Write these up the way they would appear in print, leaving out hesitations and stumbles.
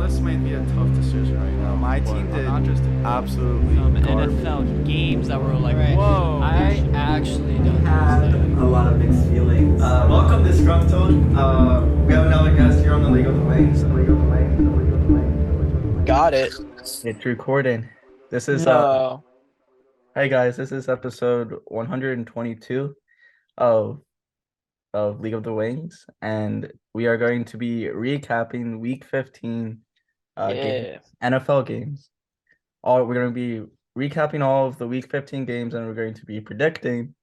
this might be a tough decision right now. My team did absolutely NFL games that were like, whoa. I actually don't Had understand. a lot of mixed feelings. Welcome, Disgruntled. We have another guest here on the League of the Wings. Got it. It's recording. This is No. hey guys, this is episode 122 of League of the Wings, and we are going to be recapping week 15 Yeah. NFL games. We're going to be recapping all of the week 15 games, and we're going to be predicting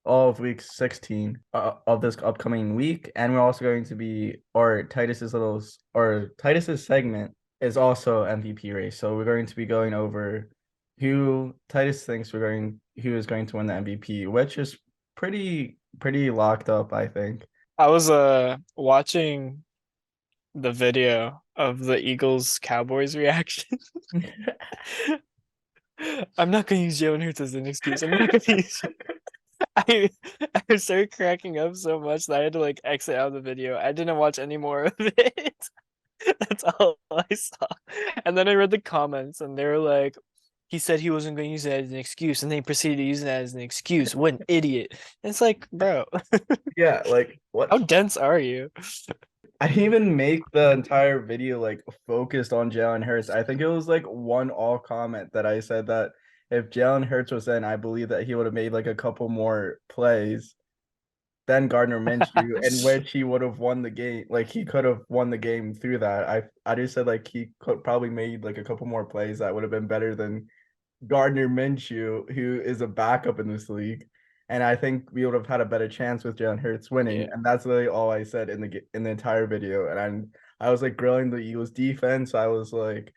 all of week 16 of this upcoming week, and we're also going to be Titus's segment is also MVP race. So we're going to be going over who Titus thinks who is going to win the MVP, which is pretty locked up, I think. I was watching the video of the Eagles Cowboys reaction. I'm not gonna use Jalen Hurts as an excuse. I'm not gonna use I started cracking up so much that I had to like exit out of the video. I didn't watch any more of it. That's all I saw. And then I read the comments and they were like, he said he wasn't going to use it as an excuse, and then he proceeded to use it as an excuse. What an idiot. And it's like, bro. Yeah, like what? How dense are you? I didn't even make the entire video like focused on Jalen Hurts. I think it was like one all comment that I said that if Jalen Hurts was in, I believe that he would have made like a couple more plays than Gardner Minshew, in which he would have won the game. Like he could have won the game through that. I just said like he could probably made like a couple more plays that would have been better than Gardner Minshew, who is a backup in this league. And I think we would have had a better chance with Jalen Hurts winning. Yeah. And that's really all I said in the entire video. And I was like grilling the Eagles defense. I was like,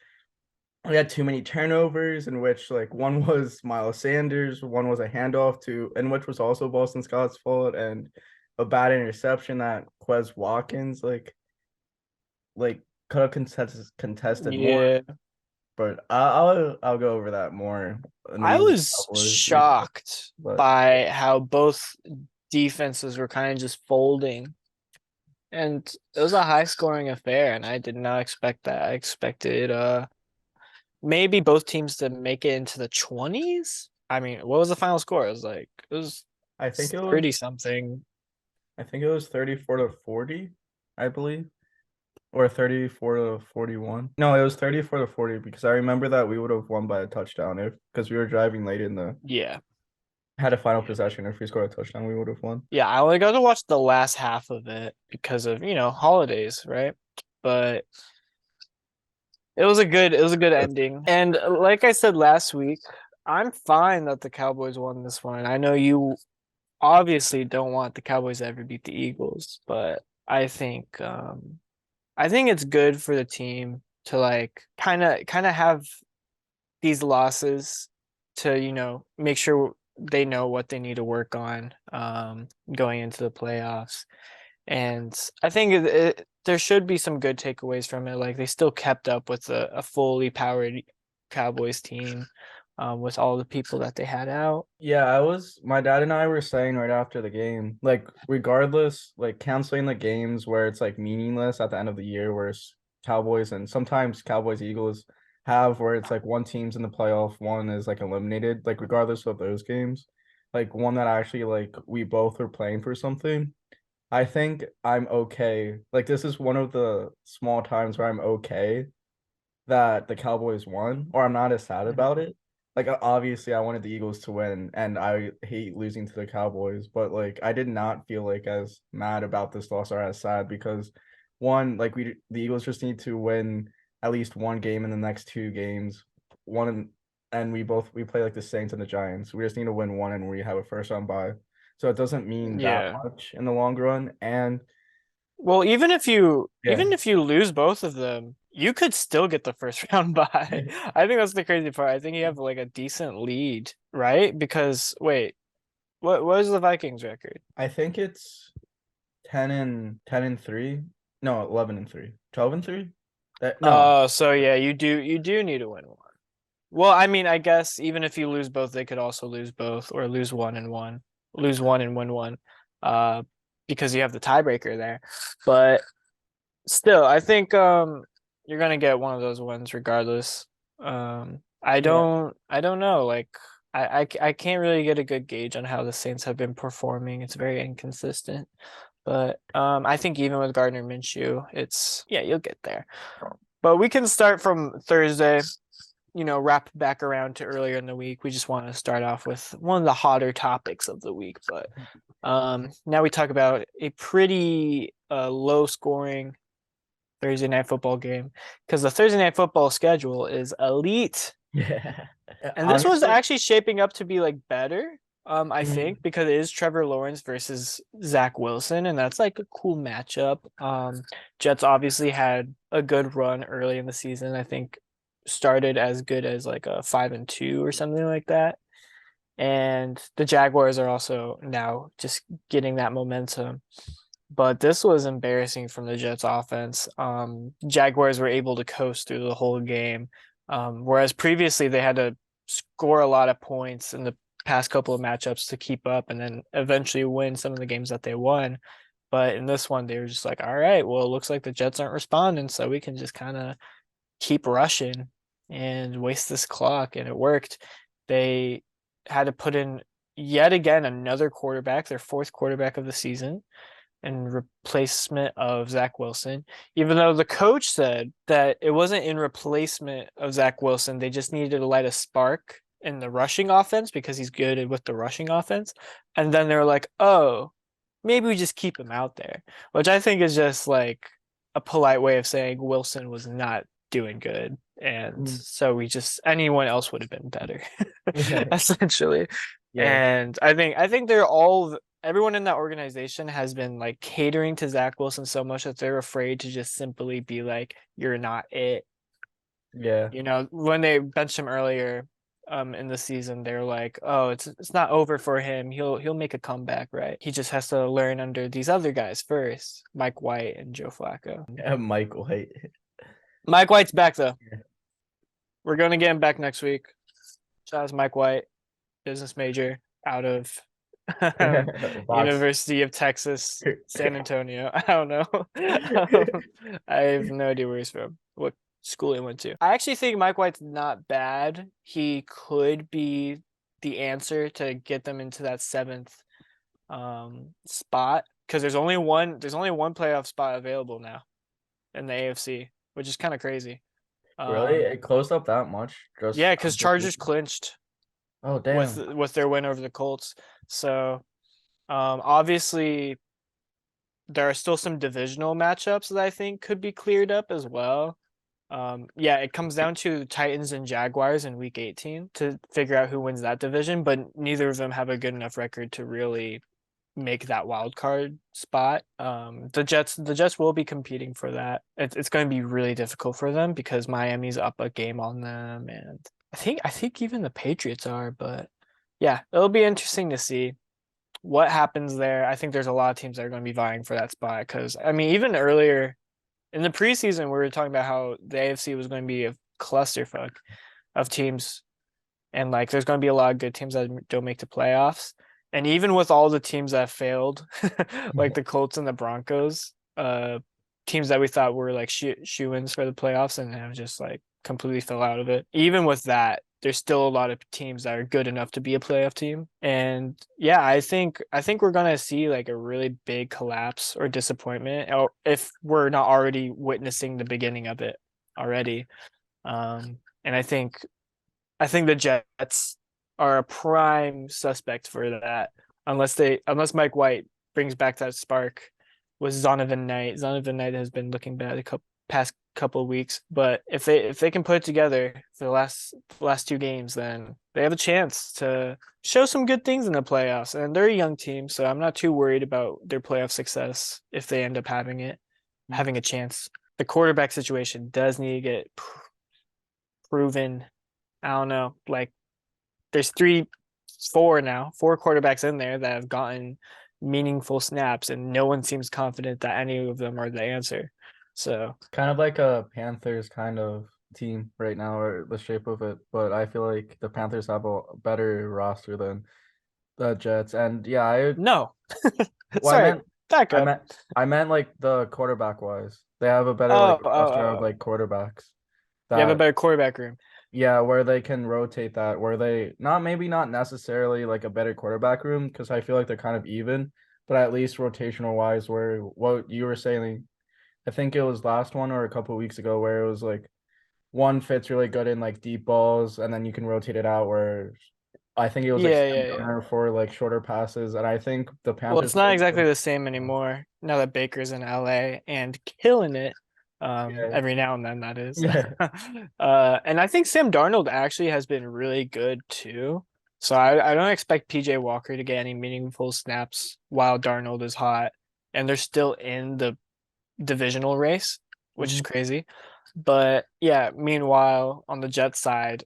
we had too many turnovers, in which like one was Miles Sanders, one was a handoff in which was also Boston Scott's fault, and a bad interception that Quez Watkins like could have contested more. But I'll go over that more. I was shocked by how both defenses were kind of just folding. And it was a high scoring affair, and I did not expect that. I expected maybe both teams to make it into the 20s. I mean, what was the final score? I think it was pretty something. I think it was 34-40, I believe. Or 34-41. No, it was 34-40 because I remember that we would have won by a touchdown because we were driving late in the had a final possession. If we scored a touchdown, we would have won. Yeah, I only got to watch the last half of it because of, holidays, right? But it was a good ending. And like I said last week, I'm fine that the Cowboys won this one. I know you obviously don't want the Cowboys to ever beat the Eagles, but I think it's good for the team to like kind of have these losses to, make sure they know what they need to work on going into the playoffs. And I think there should be some good takeaways from it. Like they still kept up with a fully powered Cowboys team with all the people that they had out. Yeah, my dad and I were saying right after the game, like regardless, like canceling the games where it's like meaningless at the end of the year, where it's Cowboys and sometimes Cowboys Eagles have where it's like one team's in the playoff, one is like eliminated, like regardless of those games, like one that actually like we both were playing for something. I think I'm okay. Like this is one of the small times where I'm okay that the Cowboys won, or I'm not as sad about it. Like obviously I wanted the Eagles to win and I hate losing to the Cowboys, but like I did not feel like as mad about this loss or as sad because one, like the Eagles just need to win at least one game in the next two games. And we play like the Saints and the Giants. We just need to win one and we have a first round bye. So it doesn't mean that much in the long run. And well, even if you lose both of them, you could still get the first round bye. I think that's the crazy part. I think you have like a decent lead, right? Because wait, what is the Vikings record? I think it's 10-3. No, 11-3. 12-3? No. So yeah, you do need to win one. Well, I mean, I guess even if you lose both, they could also lose both or lose one and win one. Because you have the tiebreaker there. But still, I think You're gonna get one of those wins regardless. I Yeah. don't know. Like I can't really get a good gauge on how the Saints have been performing. It's very inconsistent. But I think even with Gardner Minshew, you'll get there. But we can start from Thursday, wrap back around to earlier in the week. We just want to start off with one of the hotter topics of the week. But now we talk about a pretty low scoring Thursday night football game, because the Thursday night football schedule is elite. Yeah. And this was Honestly, actually shaping up to be like better, I think, because it is Trevor Lawrence versus Zach Wilson, and that's like a cool matchup. Jets obviously had a good run early in the season. I think started as good as like a 5-2 or something like that. And the Jaguars are also now just getting that momentum. But this was embarrassing from the Jets offense. Jaguars were able to coast through the whole game, whereas previously they had to score a lot of points in the past couple of matchups to keep up and then eventually win some of the games that they won. But in this one, they were just like, all right, well, it looks like the Jets aren't responding, so we can just kind of keep rushing and waste this clock. And it worked. They had to put in yet again another quarterback, their fourth quarterback of the season, in replacement of Zach Wilson, even though the coach said that it wasn't in replacement of Zach Wilson. They just needed to light a spark in the rushing offense because he's good with the rushing offense. And then they're like, oh, maybe we just keep him out there, which I think is just like a polite way of saying Wilson was not doing good. And so anyone else would have been better, essentially. yeah. And I think everyone in that organization has been like catering to Zach Wilson so much that they're afraid to just simply be like, you're not it. Yeah. When they benched him earlier in the season, they're like, oh, it's not over for him. He'll make a comeback, right? He just has to learn under these other guys first, Mike White and Joe Flacco. Yeah, Mike White. Mike White's back though. Yeah. We're gonna get him back next week. Shout out to Mike White, business major out of University of Texas, San Antonio. I don't know. I have no idea where he's from, what school he went to. I actually think Mike White's not bad. He could be the answer to get them into that seventh spot, because there's only one playoff spot available now in the AFC, which is kind of crazy. Really? It closed up that much? Yeah, because Chargers clinched. Oh, damn. With their win over the Colts. So obviously there are still some divisional matchups that I think could be cleared up as well. It comes down to the Titans and Jaguars in week 18 to figure out who wins that division, but neither of them have a good enough record to really make that wild card spot. The Jets will be competing for that. It's going to be really difficult for them because Miami's up a game on them, and I think even the Patriots are. But yeah, it'll be interesting to see what happens there. I think there's a lot of teams that are going to be vying for that spot, because I mean, even earlier in the preseason, we were talking about how the AFC was going to be a clusterfuck of teams, and like there's going to be a lot of good teams that don't make the playoffs. And even with all the teams that failed, like the Colts and the Broncos, teams that we thought were like shoo-ins for the playoffs and have just like completely fell out of it. Even with that, there's still a lot of teams that are good enough to be a playoff team. And yeah, I think we're gonna see like a really big collapse or disappointment, or if we're not already witnessing the beginning of it already. And I think the Jets are a prime suspect for that, unless Mike White brings back that spark with Zonovan Knight. Zonovan Knight has been looking bad past couple of weeks, but if they can put it together for the last two games, then they have a chance to show some good things in the playoffs. And they're a young team, so I'm not too worried about their playoff success if they end up having a chance. The quarterback situation does need to get proven. I don't know, like there's four quarterbacks in there that have gotten meaningful snaps, and no one seems confident that any of them are the answer. So kind of like a Panthers kind of team right now, or the shape of it. But I feel like the Panthers have a better roster than the Jets. And yeah, no. Well, Sorry, back up. I meant like the quarterback wise. They have a better Oh, like oh, roster of oh. like quarterbacks You have a that better quarterback room. yeah, where they can rotate that, where they not necessarily like a better quarterback room because I feel like they're kind of even, but at least rotational wise, where what you were saying, I think it was last one or a couple of weeks ago where it was like one fits really good in like deep balls and then you can rotate it out where I think it was like Yeah, Sam yeah, yeah. Darnold for like shorter passes, and I think the Well, Panthers it's not played exactly good. the same anymore now that Baker's in LA and killing it. Yeah, Every now and then that is. yeah, And I think Sam Darnold actually has been really good too. So I don't expect PJ Walker to get any meaningful snaps while Darnold is hot, and they're still in the divisional race, which is Mhm. crazy. But yeah, meanwhile, on the Jets side,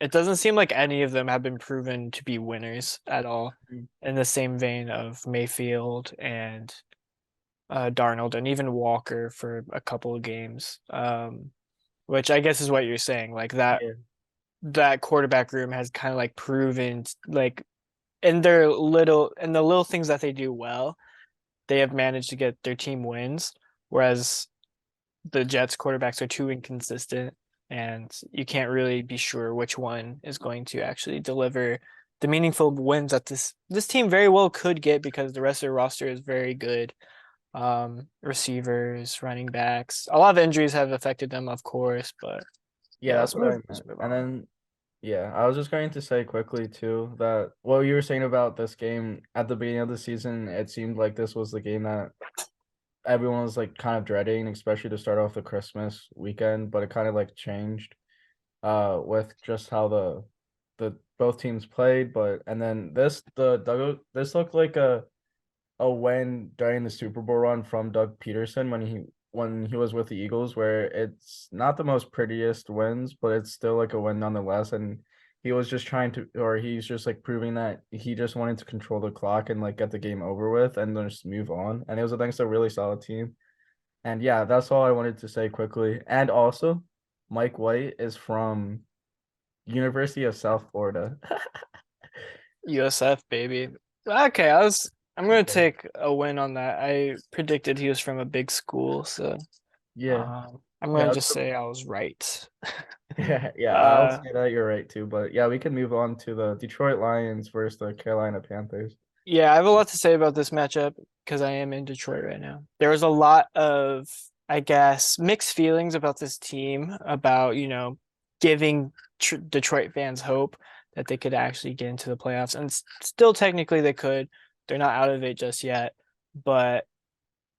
it doesn't seem like any of them have been proven to be winners at all, in the same vein of Mayfield and Darnold and even Walker for a couple of games. Which I guess is what you're saying. Like Yeah, that quarterback room has kind of like proven like in the little things that they do well, they have managed to get their team wins. Whereas the Jets quarterbacks are too inconsistent, and you can't really be sure which one is going to actually deliver the meaningful wins that this team very well could get because the rest of the roster is very good. Receivers, running backs, a lot of injuries have affected them, of course, but yeah, yeah, that's what I let's meant. move And on. then yeah, I was just going to say quickly too that what you were saying about this game at the beginning of the season, it seemed like this was the game that everyone was like kind of dreading, especially to start off the Christmas weekend, but it kind of like changed with just how the both teams played, but and then this looked like a win during the Super Bowl run from Doug Peterson when he was with the Eagles, where it's not the most prettiest wins, but it's still like a win nonetheless. And he was just trying to, or he's just like proving that he just wanted to control the clock and like get the game over with and then just move on. And it was thanks to a really solid team. And yeah, that's all I wanted to say quickly. And also, Mike White is from University of South Florida. USF baby. Okay, I'm gonna take a win on that. I predicted he was from a big school, so Yeah. I'm Yeah. gonna just say I was right. Yeah, yeah, I'll Uh, say that you're right too. But yeah, we can move on to the Detroit Lions versus the Carolina Panthers. yeah, I have a lot to say about this matchup because I am in Detroit right now. There was a lot of, I guess, mixed feelings about this team, about, giving Detroit fans hope that they could actually get into the playoffs. And still, technically, they could. They're not out of it just yet, but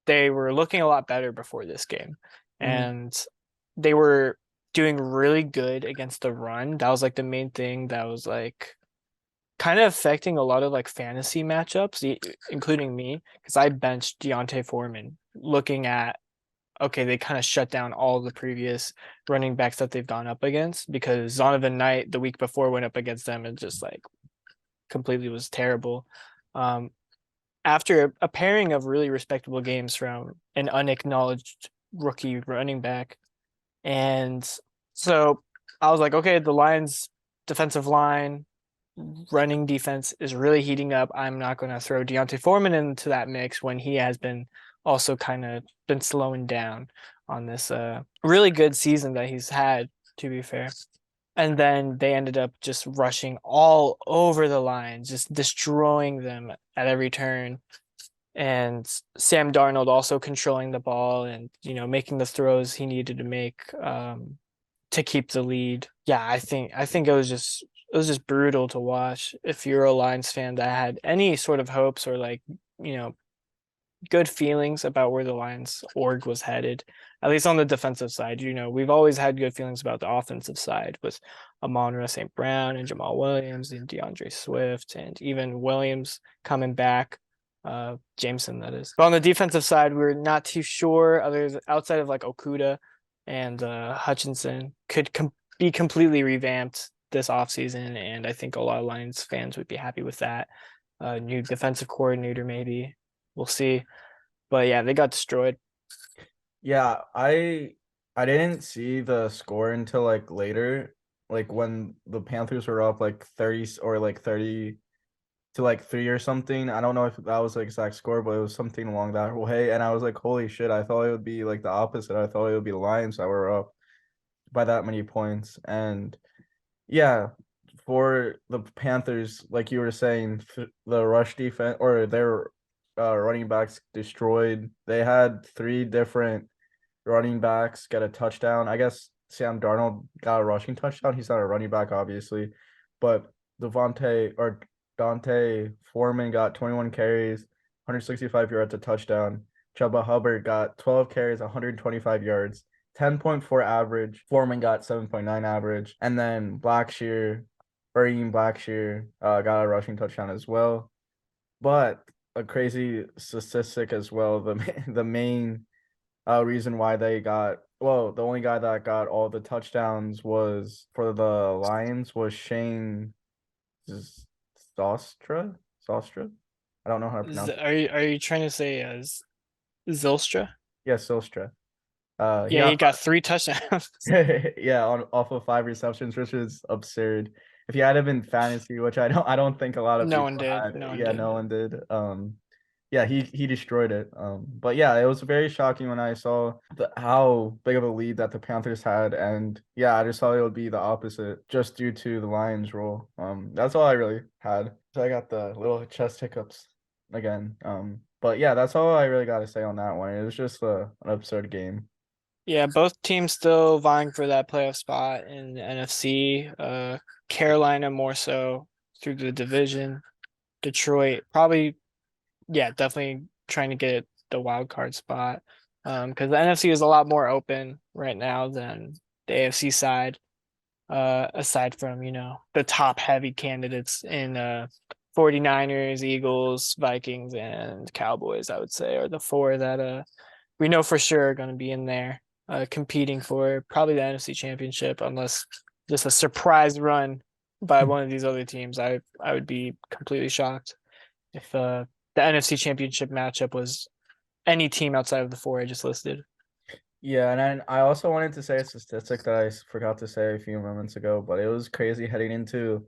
they were looking a lot better before this game. Mhm. And they were doing really good against the run. That was like the main thing that was like kind of affecting a lot of like fantasy matchups, including me, because I benched Deontay Foreman, looking at okay, they kind of shut down all the previous running backs that they've gone up against because Zonovan Knight the week before went up against them and just like completely was terrible. Um, After a pairing of really respectable games from an unacknowledged rookie running back, and so I was like, okay, the Lions defensive line running defense is really heating up. I'm not going to throw Deontay Foreman into that mix when he has been also kind of been slowing down on this really good season that he's had, to be fair. And then they ended up just rushing all over the Lions, just destroying them at every turn. And Sam Darnold also controlling the ball and making the throws he needed to make to keep the lead. Yeah, I think it was just brutal to watch. If you're a Lions fan that had any sort of hopes or like, you know, good feelings about where the Lions org was headed, at least on the defensive side. We've always had good feelings about the offensive side with Amon-Ra St. Brown and Jamal Williams and DeAndre Swift and even Williams coming back. Jameson, that is. But on the defensive side, we are not too sure. Others outside of like Okuda and Hutchinson could be completely revamped this offseason, and I think a lot of Lions fans would be happy with that. New defensive coordinator, maybe. We'll see. But yeah, they got destroyed. Yeah, I didn't see the score until like later, like when the Panthers were up like 30 or like 30 to like 3 or something. I don't know if that was the exact score, but it was something along that way. And I was like, holy shit, I thought it would be like the opposite. I thought it would be the Lions that were up by that many points. And yeah, for the Panthers, like you were saying, the rush defense or their running backs destroyed. They had 3 different running backs get a touchdown. I guess Sam Darnold got a rushing touchdown. He's not a running back, obviously, but Dante Foreman got 21 carries, 165 yards, a touchdown. Chuba Hubbard got 12 carries, 125 yards, 10.4 average. Foreman got 7.9 average. And then Raheem Blackshear got a rushing touchdown as well. But a crazy statistic as well. The main reason why the only guy that got all the touchdowns was for the Lions was Shane Zostra. I don't know how to pronounce it. Are you trying to say Zylstra? Yes, Zostra. Yeah, he got 3 touchdowns. Yeah, off of 5 receptions, which is absurd. If he had been fantasy, which I don't think a lot of No people one did. had. No one Yeah, did. no one did. Yeah, he destroyed it. But yeah, it was very shocking when I saw how big of a lead that the Panthers had, and yeah, I just thought it would be the opposite just due to the Lions' role. That's all I really had. So I got the little chest hiccups again. But yeah, that's all I really got to say on that one. It was just an absurd game. Yeah, both teams still vying for that playoff spot in the NFC. Carolina more so through the division. Detroit probably, yeah, definitely trying to get the wild card spot. Because the NFC is a lot more open right now than the AFC side. Aside from, the top heavy candidates in 49ers, Eagles, Vikings, and Cowboys, I would say, are the 4 that we know for sure are going to be in there competing for probably the NFC Championship, unless just a surprise run by one of these other teams. I would be completely shocked if the NFC Championship matchup was any team outside of the 4 I just listed. Yeah, and then I also wanted to say a statistic that I forgot to say a few moments ago, but it was crazy heading into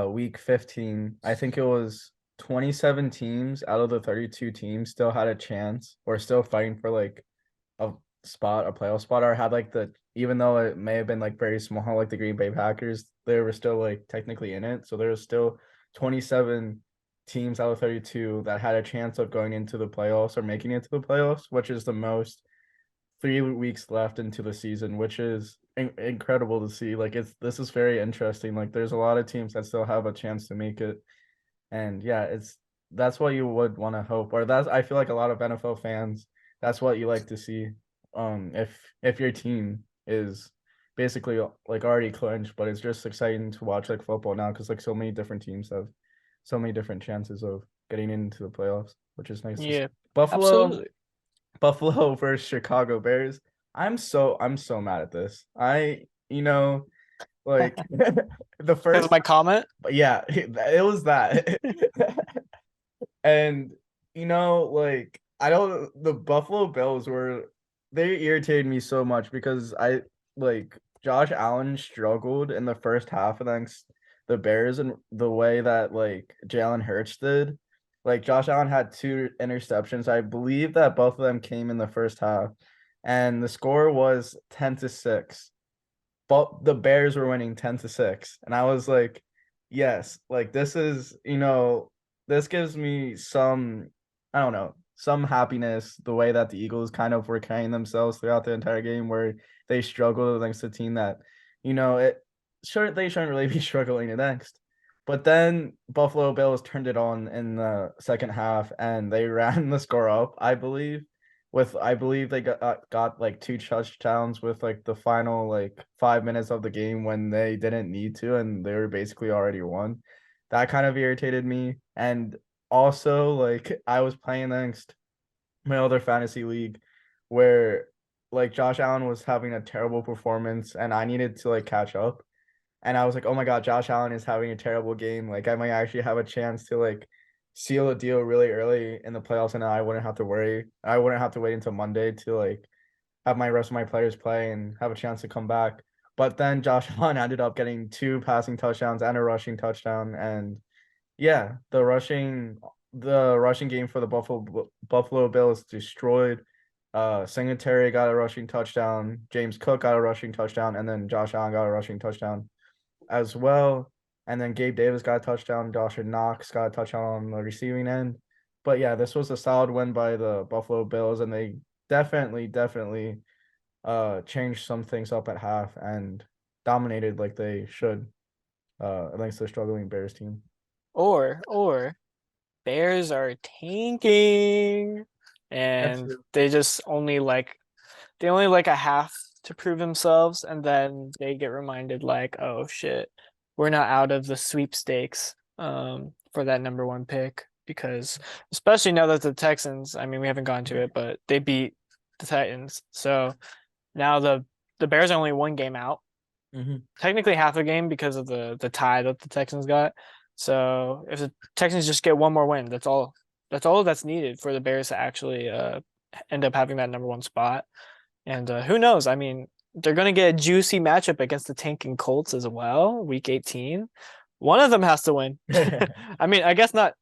week 15. I think it was 27 teams out of the 32 teams still had a chance or still fighting for like a a playoff spot, or had like even though it may have been like very small, like the Green Bay Packers, they were still like technically in it. So there was still 27 teams out of 32 that had a chance of going into the playoffs or making it to the playoffs, which is the most 3 weeks left into the season, which is incredible to see. Like this is very interesting. Like there's a lot of teams that still have a chance to make it, and yeah, that's what you would want to hope, or that's I feel like a lot of NFL fans, that's what you like to see. If your team is basically like already clinched, but it's just exciting to watch like football now because like so many different teams have so many different chances of getting into the playoffs, which is nice to see. Yeah, Buffalo. absolutely. Buffalo versus Chicago Bears. I'm so mad at this. Like the That's first my comment. yeah, it was that. And like I don't the Buffalo Bills they irritated me so much because I like Josh Allen struggled in the first half against the Bears and the way that like Jalen Hurts did. Like Josh Allen had 2 interceptions. I believe that both of them came in the first half, and the score was 10-6. But the Bears were winning 10-6, and I was like, yes, like this gives me some, I don't know, some happiness the way that the Eagles kind of were carrying themselves throughout the entire game, where they struggled against a team that, they shouldn't really be struggling against. But then Buffalo Bills turned it on in the second half and they ran the score up, I believe. I believe they got like 2 touchdowns with like the final like 5 minutes of the game when they didn't need to and they were basically already won. That kind of irritated me. And also like I was playing against my other fantasy league where like Josh Allen was having a terrible performance and I needed to like catch up. And I was like, oh my God, Josh Allen is having a terrible game. Like I might actually have a chance to like seal a deal really early in the playoffs and I wouldn't have to worry. I wouldn't have to wait until Monday to like have my rest of my players play and have a chance to come back. But then Josh Allen ended up getting 2 passing touchdowns and a rushing touchdown. And Yeah, the rushing game for the Buffalo Bills destroyed. Singletary got a rushing touchdown, James Cook got a rushing touchdown, and then Josh Allen got a rushing touchdown as well. And then Gabe Davis got a touchdown, Dawson Knox got a touchdown on the receiving end. But yeah, this was a solid win by the Buffalo Bills, and they definitely changed some things up at half and dominated like they should against the struggling Bears team. Or Bears are tanking, and true. they just only like a half to prove themselves, and then they get reminded like, oh shit, we're not out of the sweepstakes for that number one pick, because especially now that the Texans, I mean, we haven't gone to it, but they beat the Titans, so now the Bears are only one game out, technically half a game because of the tie that the Texans got. So if the Texans just get one more win, that's all that's needed for the Bears to actually end up having that number one spot. And who knows? I mean, they're going to get a juicy matchup against the tanking Colts as well, week 18. One of them has to win. I mean, I guess not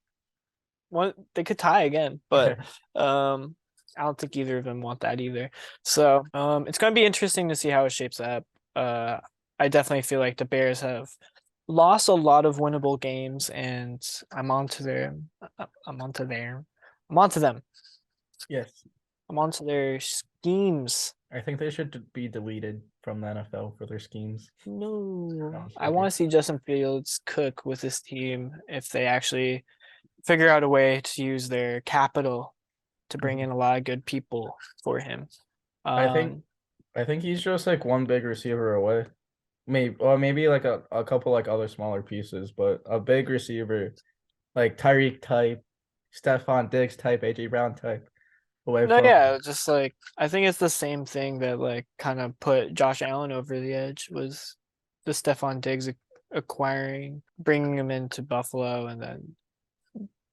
one, they could tie again, but I don't think either of them want that either. So it's going to be interesting to see how it shapes up. I definitely feel like the Bears have lost a lot of winnable games, and I'm onto them. Yes. I'm onto their schemes. I think they should be deleted from the NFL for their schemes. No, I joking. want to see Justin Fields cook with his team if they actually figure out a way to use their capital to bring in a lot of good people for him. I think he's just like one big receiver away. Maybe like a couple like other smaller pieces, but a big receiver like Tyreek type, Stephon Diggs type, AJ Brown type away No, from yeah, just like I think it's the same thing that like kind of put Josh Allen over the edge was the Stephon Diggs acquiring, bringing him into Buffalo, and then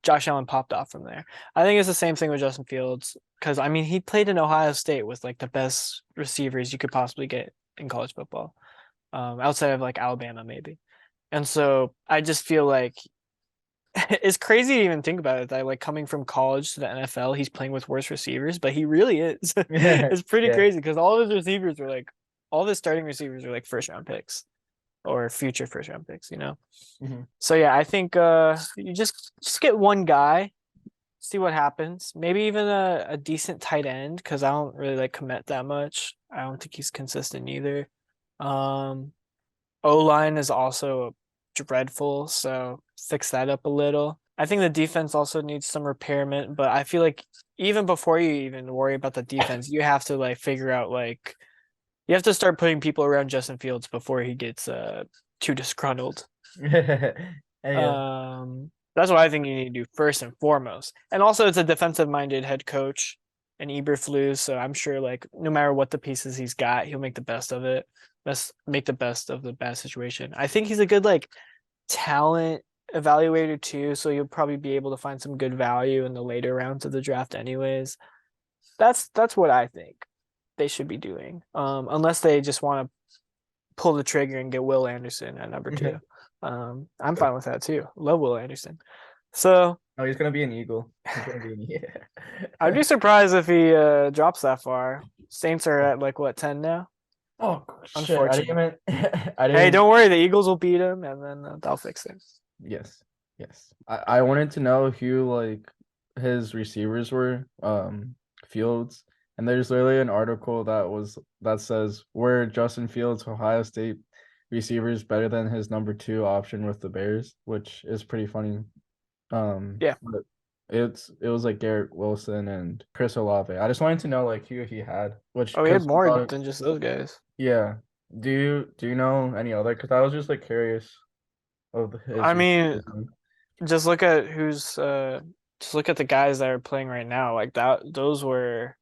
Josh Allen popped off from there. I think it's the same thing with Justin Fields, because I mean he played in Ohio State with like the best receivers you could possibly get in college football, outside of like Alabama maybe. And so I just feel like it's crazy to even think about it that like coming from college to the NFL, he's playing with worse receivers, but he really is. It's pretty Yeah. crazy because all of his receivers were like, all the starting receivers are like first round picks or future first round picks, you know? So yeah, I think you just get one guy, see what happens. Maybe even a decent tight end, because I don't really like Komet that much. I don't think he's consistent either. O-line is also dreadful, so fix that up a little. I think the defense also needs some repairment, but I feel like even before you even worry about the defense, you have to like figure out like you have to start putting people around Justin Fields before he gets too disgruntled. Yeah. That's what I think you need to do first and foremost. And also it's a defensive-minded head coach and Eberflus, so I'm sure like no matter what the pieces he's got, he'll make the best of it. Let's make the best of the bad situation. I think he's a good like talent evaluator too, so you'll probably be able to find some good value in the later rounds of the draft anyways. That's what I think they should be doing. Unless they just want to pull the trigger and get Will Anderson at number 2. I'm fine with that too. Love Will Anderson. So Oh, he's gonna be an Eagle. I'd be surprised if he drops that far. Saints are at like what 10 now? Oh shit! Unfortunate. I didn't. Hey, don't worry. The Eagles will beat him, and then they'll fix it. Yes. I wanted to know who like his receivers were, Fields, and there's literally an article that says were Justin Fields Ohio State receivers better than his number 2 option with the Bears, which is pretty funny. Yeah. But it was like Garrett Wilson and Chris Olave. I just wanted to know like who he had, which Oh, we had 'cause more than just those guys. yeah. Do you know any other? Because I was just like curious of his. I mean, just look at just look at the guys that are playing right now. Like that, those were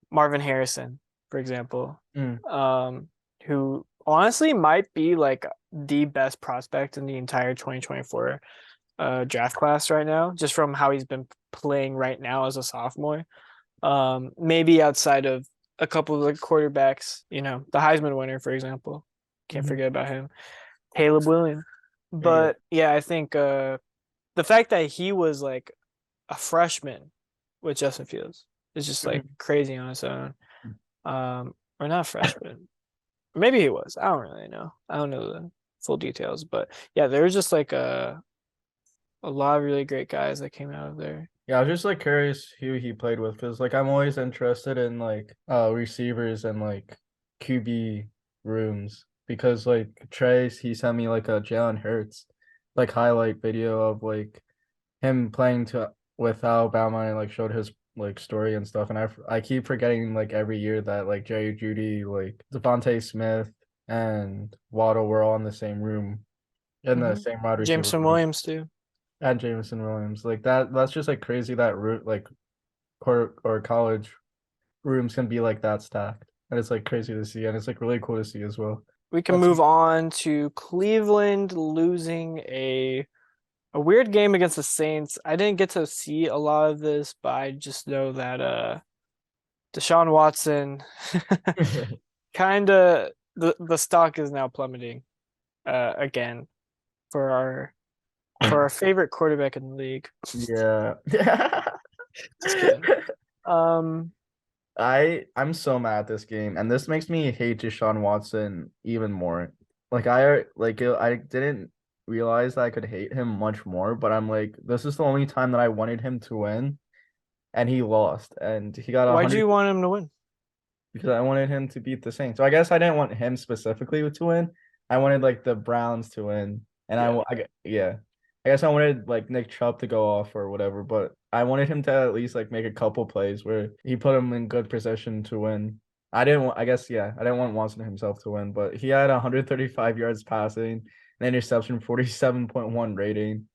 Marvin Harrison, for example, who honestly might be like the best prospect in the entire 2024 draft class right now, just from how he's been playing right now as a sophomore. Maybe outside of a couple of the quarterbacks, you know, the Heisman winner, for example. Can't forget about him. Caleb Williams. But yeah, I think the fact that he was like a freshman with Justin Fields is just like crazy on its own. Or not freshman. Maybe he was. I don't really know. I don't know the full details, but yeah, there was just like a lot of really great guys that came out of there. Yeah, I was just like curious who he played with because like I'm always interested in like receivers and like QB rooms because like Trace he sent me like a Jalen Hurts like highlight video of like him playing to with Alabama and like showed his like story and stuff, and I keep forgetting like every year that like Jerry Judy, like Devontae Smith and Waddle were all in the same room in the same wide receiver Jameson room. Williams too. And Jameson Williams. Like that's just like crazy that root like court or college rooms can be like that stacked. And it's like crazy to see and it's like really cool to see as well. We can move on to Cleveland losing a weird game against the Saints. I didn't get to see a lot of this, but I just know that Deshaun Watson kind of the stock is now plummeting again for our favorite quarterback in the league. Yeah. Just kidding. I'm so mad at this game, and this makes me hate Deshaun Watson even more. Like I didn't realize that I could hate him much more, but I'm like, this is the only time that I wanted him to win, and he lost, and he got Why do you want him to win? because I wanted him to beat the Saints. So I guess I didn't want him specifically to win. I wanted like the Browns to win, and yeah. I guess I wanted like Nick Chubb to go off or whatever, but I wanted him to at least like make a couple plays where he put him in good position to win. I didn't want, I guess, yeah, I didn't want Watson himself to win, but he had 135 yards passing, an interception, 47.1 rating.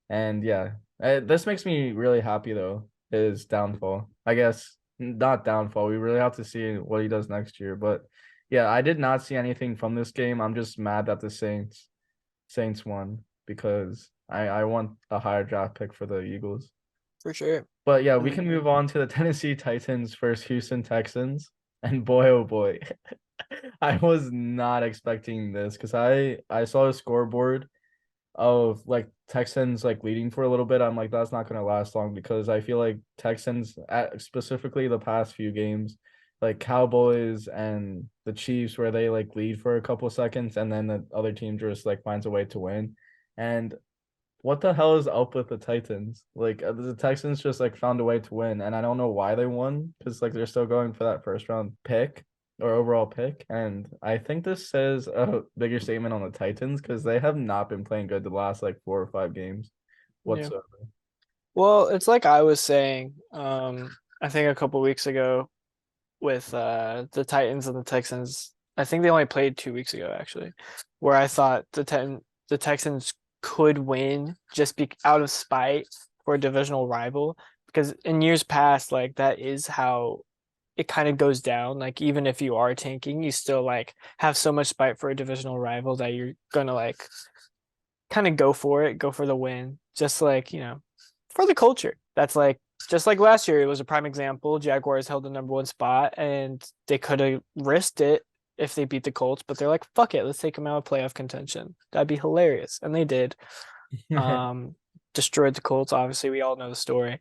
And yeah, this makes me really happy though, his downfall. I guess not downfall. We really have to see what he does next year. But yeah, I did not see anything from this game. I'm just mad that the Saints won because I want a higher draft pick for the Eagles. For sure. But yeah, we can move on to the Tennessee Titans versus Houston Texans. And boy, oh boy, I was not expecting this because I saw a scoreboard of like Texans like leading for a little bit. I'm like, that's not gonna last long because I feel like Texans specifically the past few games, like Cowboys and the Chiefs, where they like lead for a couple seconds and then the other team just like finds a way to win. And what the hell is up with the Titans? Like the Texans just like found a way to win, and I don't know why they won because like they're still going for that first round pick or overall pick. And I think this says a bigger statement on the Titans because they have not been playing good the last like 4 or 5 games whatsoever. Yeah. Well, it's like I was saying, I think a couple weeks ago with the Titans and the Texans. I think they only played 2 weeks ago actually, where I thought the Texans could win just be out of spite for a divisional rival, because in years past, like that is how it kind of goes down. Like even if you are tanking, you still like have so much spite for a divisional rival that you're gonna like kind of go for it, go for the win, just like, you know, for the culture. That's like just like last year, it was a prime example. Jaguars held the number 1 spot and they could have risked it if they beat the Colts, but they're like, fuck it, let's take them out of playoff contention. That'd be hilarious. And they did. Destroyed the Colts. Obviously, we all know the story.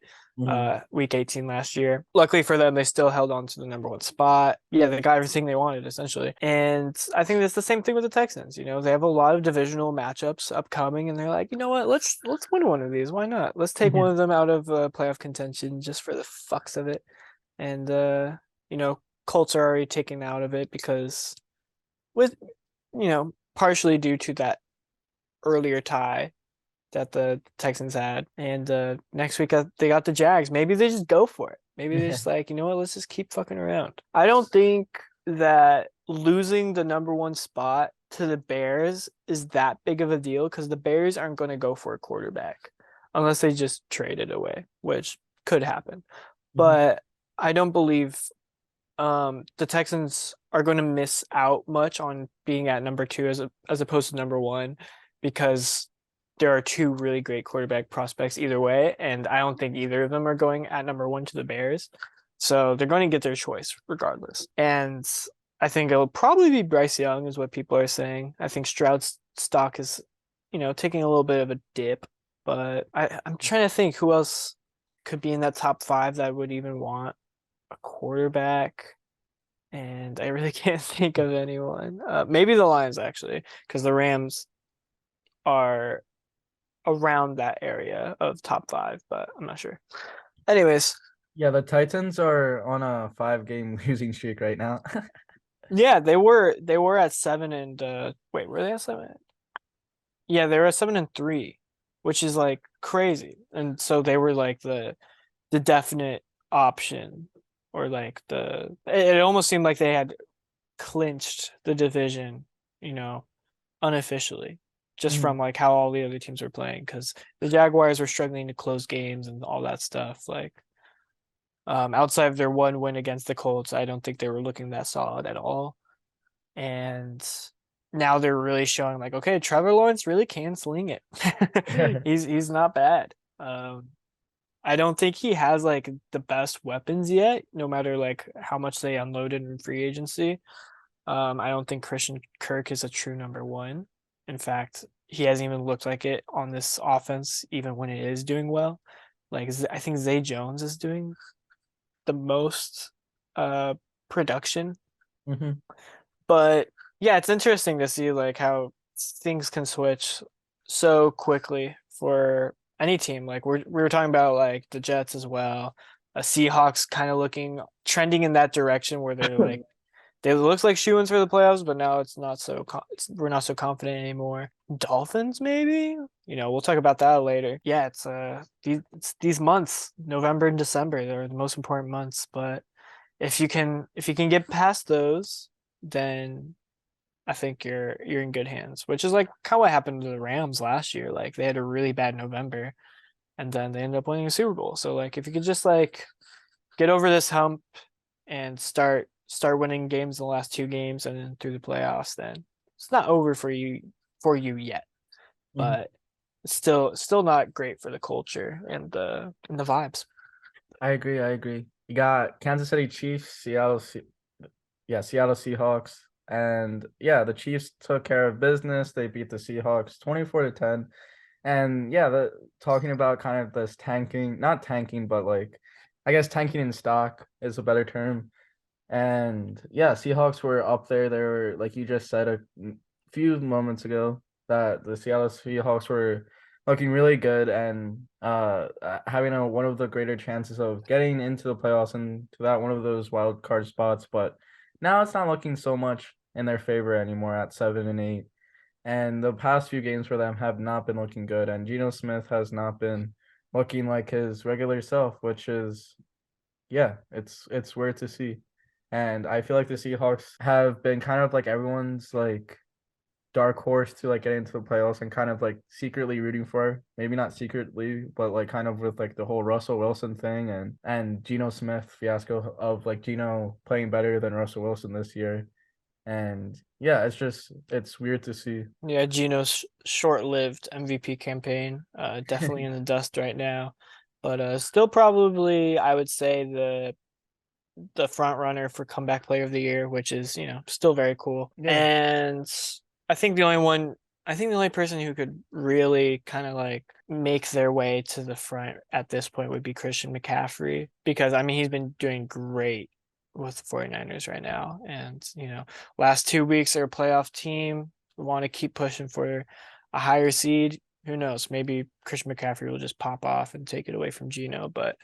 Week 18 last year. Luckily for them, they still held on to the number 1 spot. Yeah, they got everything they wanted, essentially. And I think that's the same thing with the Texans. You know, they have a lot of divisional matchups upcoming, and they're like, you know what, let's win one of these. Why not? Let's take one of them out of playoff contention just for the fucks of it. And, you know, Colts are already taken out of it because partially due to that earlier tie that the Texans had. And next week they got the Jags. Maybe they just go for it. Maybe they're just like, you know what, let's just keep fucking around. I don't think that losing the number 1 spot to the Bears is that big of a deal because the Bears aren't going to go for a quarterback unless they just trade it away, which could happen. But I don't believe the Texans are going to miss out much on being at number 2 as opposed to number 1 because there are 2 really great quarterback prospects either way, and I don't think either of them are going at number 1 to the Bears. So they're going to get their choice regardless. And I think it'll probably be Bryce Young is what people are saying. I think Stroud's stock is, you know, taking a little bit of a dip But I'm trying to think who else could be in that top 5 that would even want a quarterback. And I really can't think of anyone. Maybe the Lions actually, because the Rams are around that area of top 5, but I'm not sure. Anyways, Yeah, the Titans are on a 5-game losing streak right now. yeah, they were at 7 and wait, were they at 7? Yeah, they were at 7-3, which is like crazy. And so they were like the definite option, or like it almost seemed like they had clinched the division, unofficially, just from like how all the other teams were playing, because the Jaguars were struggling to close games and all that stuff. Like, outside of their one win against the Colts, I don't think they were looking that solid at all. And now they're really showing like, okay, Trevor Lawrence really can sling it. He's not bad. I don't think he has like the best weapons yet, no matter like how much they unloaded in free agency. I don't think Christian Kirk is a true number 1. In fact, he hasn't even looked like it on this offense, even when it is doing well. Like, I think Zay Jones is doing the most production. But yeah, it's interesting to see like how things can switch so quickly for any team. Like we were talking about like the Jets as well. Seahawks kind of trending in that direction where they're like, they looks like shoe-ins for the playoffs, but now it's not so we're not so confident anymore. Dolphins, maybe. We'll talk about that later. Yeah, it's these months, November and December, they're the most important months. But if you can get past those, then I think you're in good hands. Which is like kind of what happened to the Rams last year. Like they had a really bad November, and then they ended up winning a Super Bowl. So like if you could just like get over this hump and start winning games in the last 2 games and then through the playoffs, then it's not over for you yet. But it's still not great for the culture and the vibes. I agree. You got Kansas City Chiefs, Seattle Seahawks, and yeah, the Chiefs took care of business. They beat the Seahawks 24-10. And yeah, talking about kind of this tanking, not tanking, but like I guess tanking in stock is a better term. And yeah, Seahawks were up there. They were, like you just said a few moments ago, that the Seattle Seahawks were looking really good and having one of the greater chances of getting into the playoffs and to that one of those wild card spots. But now it's not looking so much in their favor anymore at 7-8. And the past few games for them have not been looking good. And Geno Smith has not been looking like his regular self, which is, yeah, it's weird to see. And I feel like the Seahawks have been kind of like everyone's like dark horse to like get into the playoffs and kind of like secretly rooting for, maybe not secretly, but like kind of with like the whole Russell Wilson thing and Geno Smith fiasco of like Geno playing better than Russell Wilson this year. And yeah, it's weird to see. Yeah, Geno's short-lived MVP campaign, definitely in the dust right now, but still probably I would say the front runner for comeback player of the year, which is still very cool. Yeah. And I think the only person who could really kind of like make their way to the front at this point would be Christian McCaffrey, because I mean he's been doing great with the 49ers right now, and last 2 weeks they're a playoff team. We want to keep pushing for a higher seed. Who knows? Maybe Christian McCaffrey will just pop off and take it away from Geno, but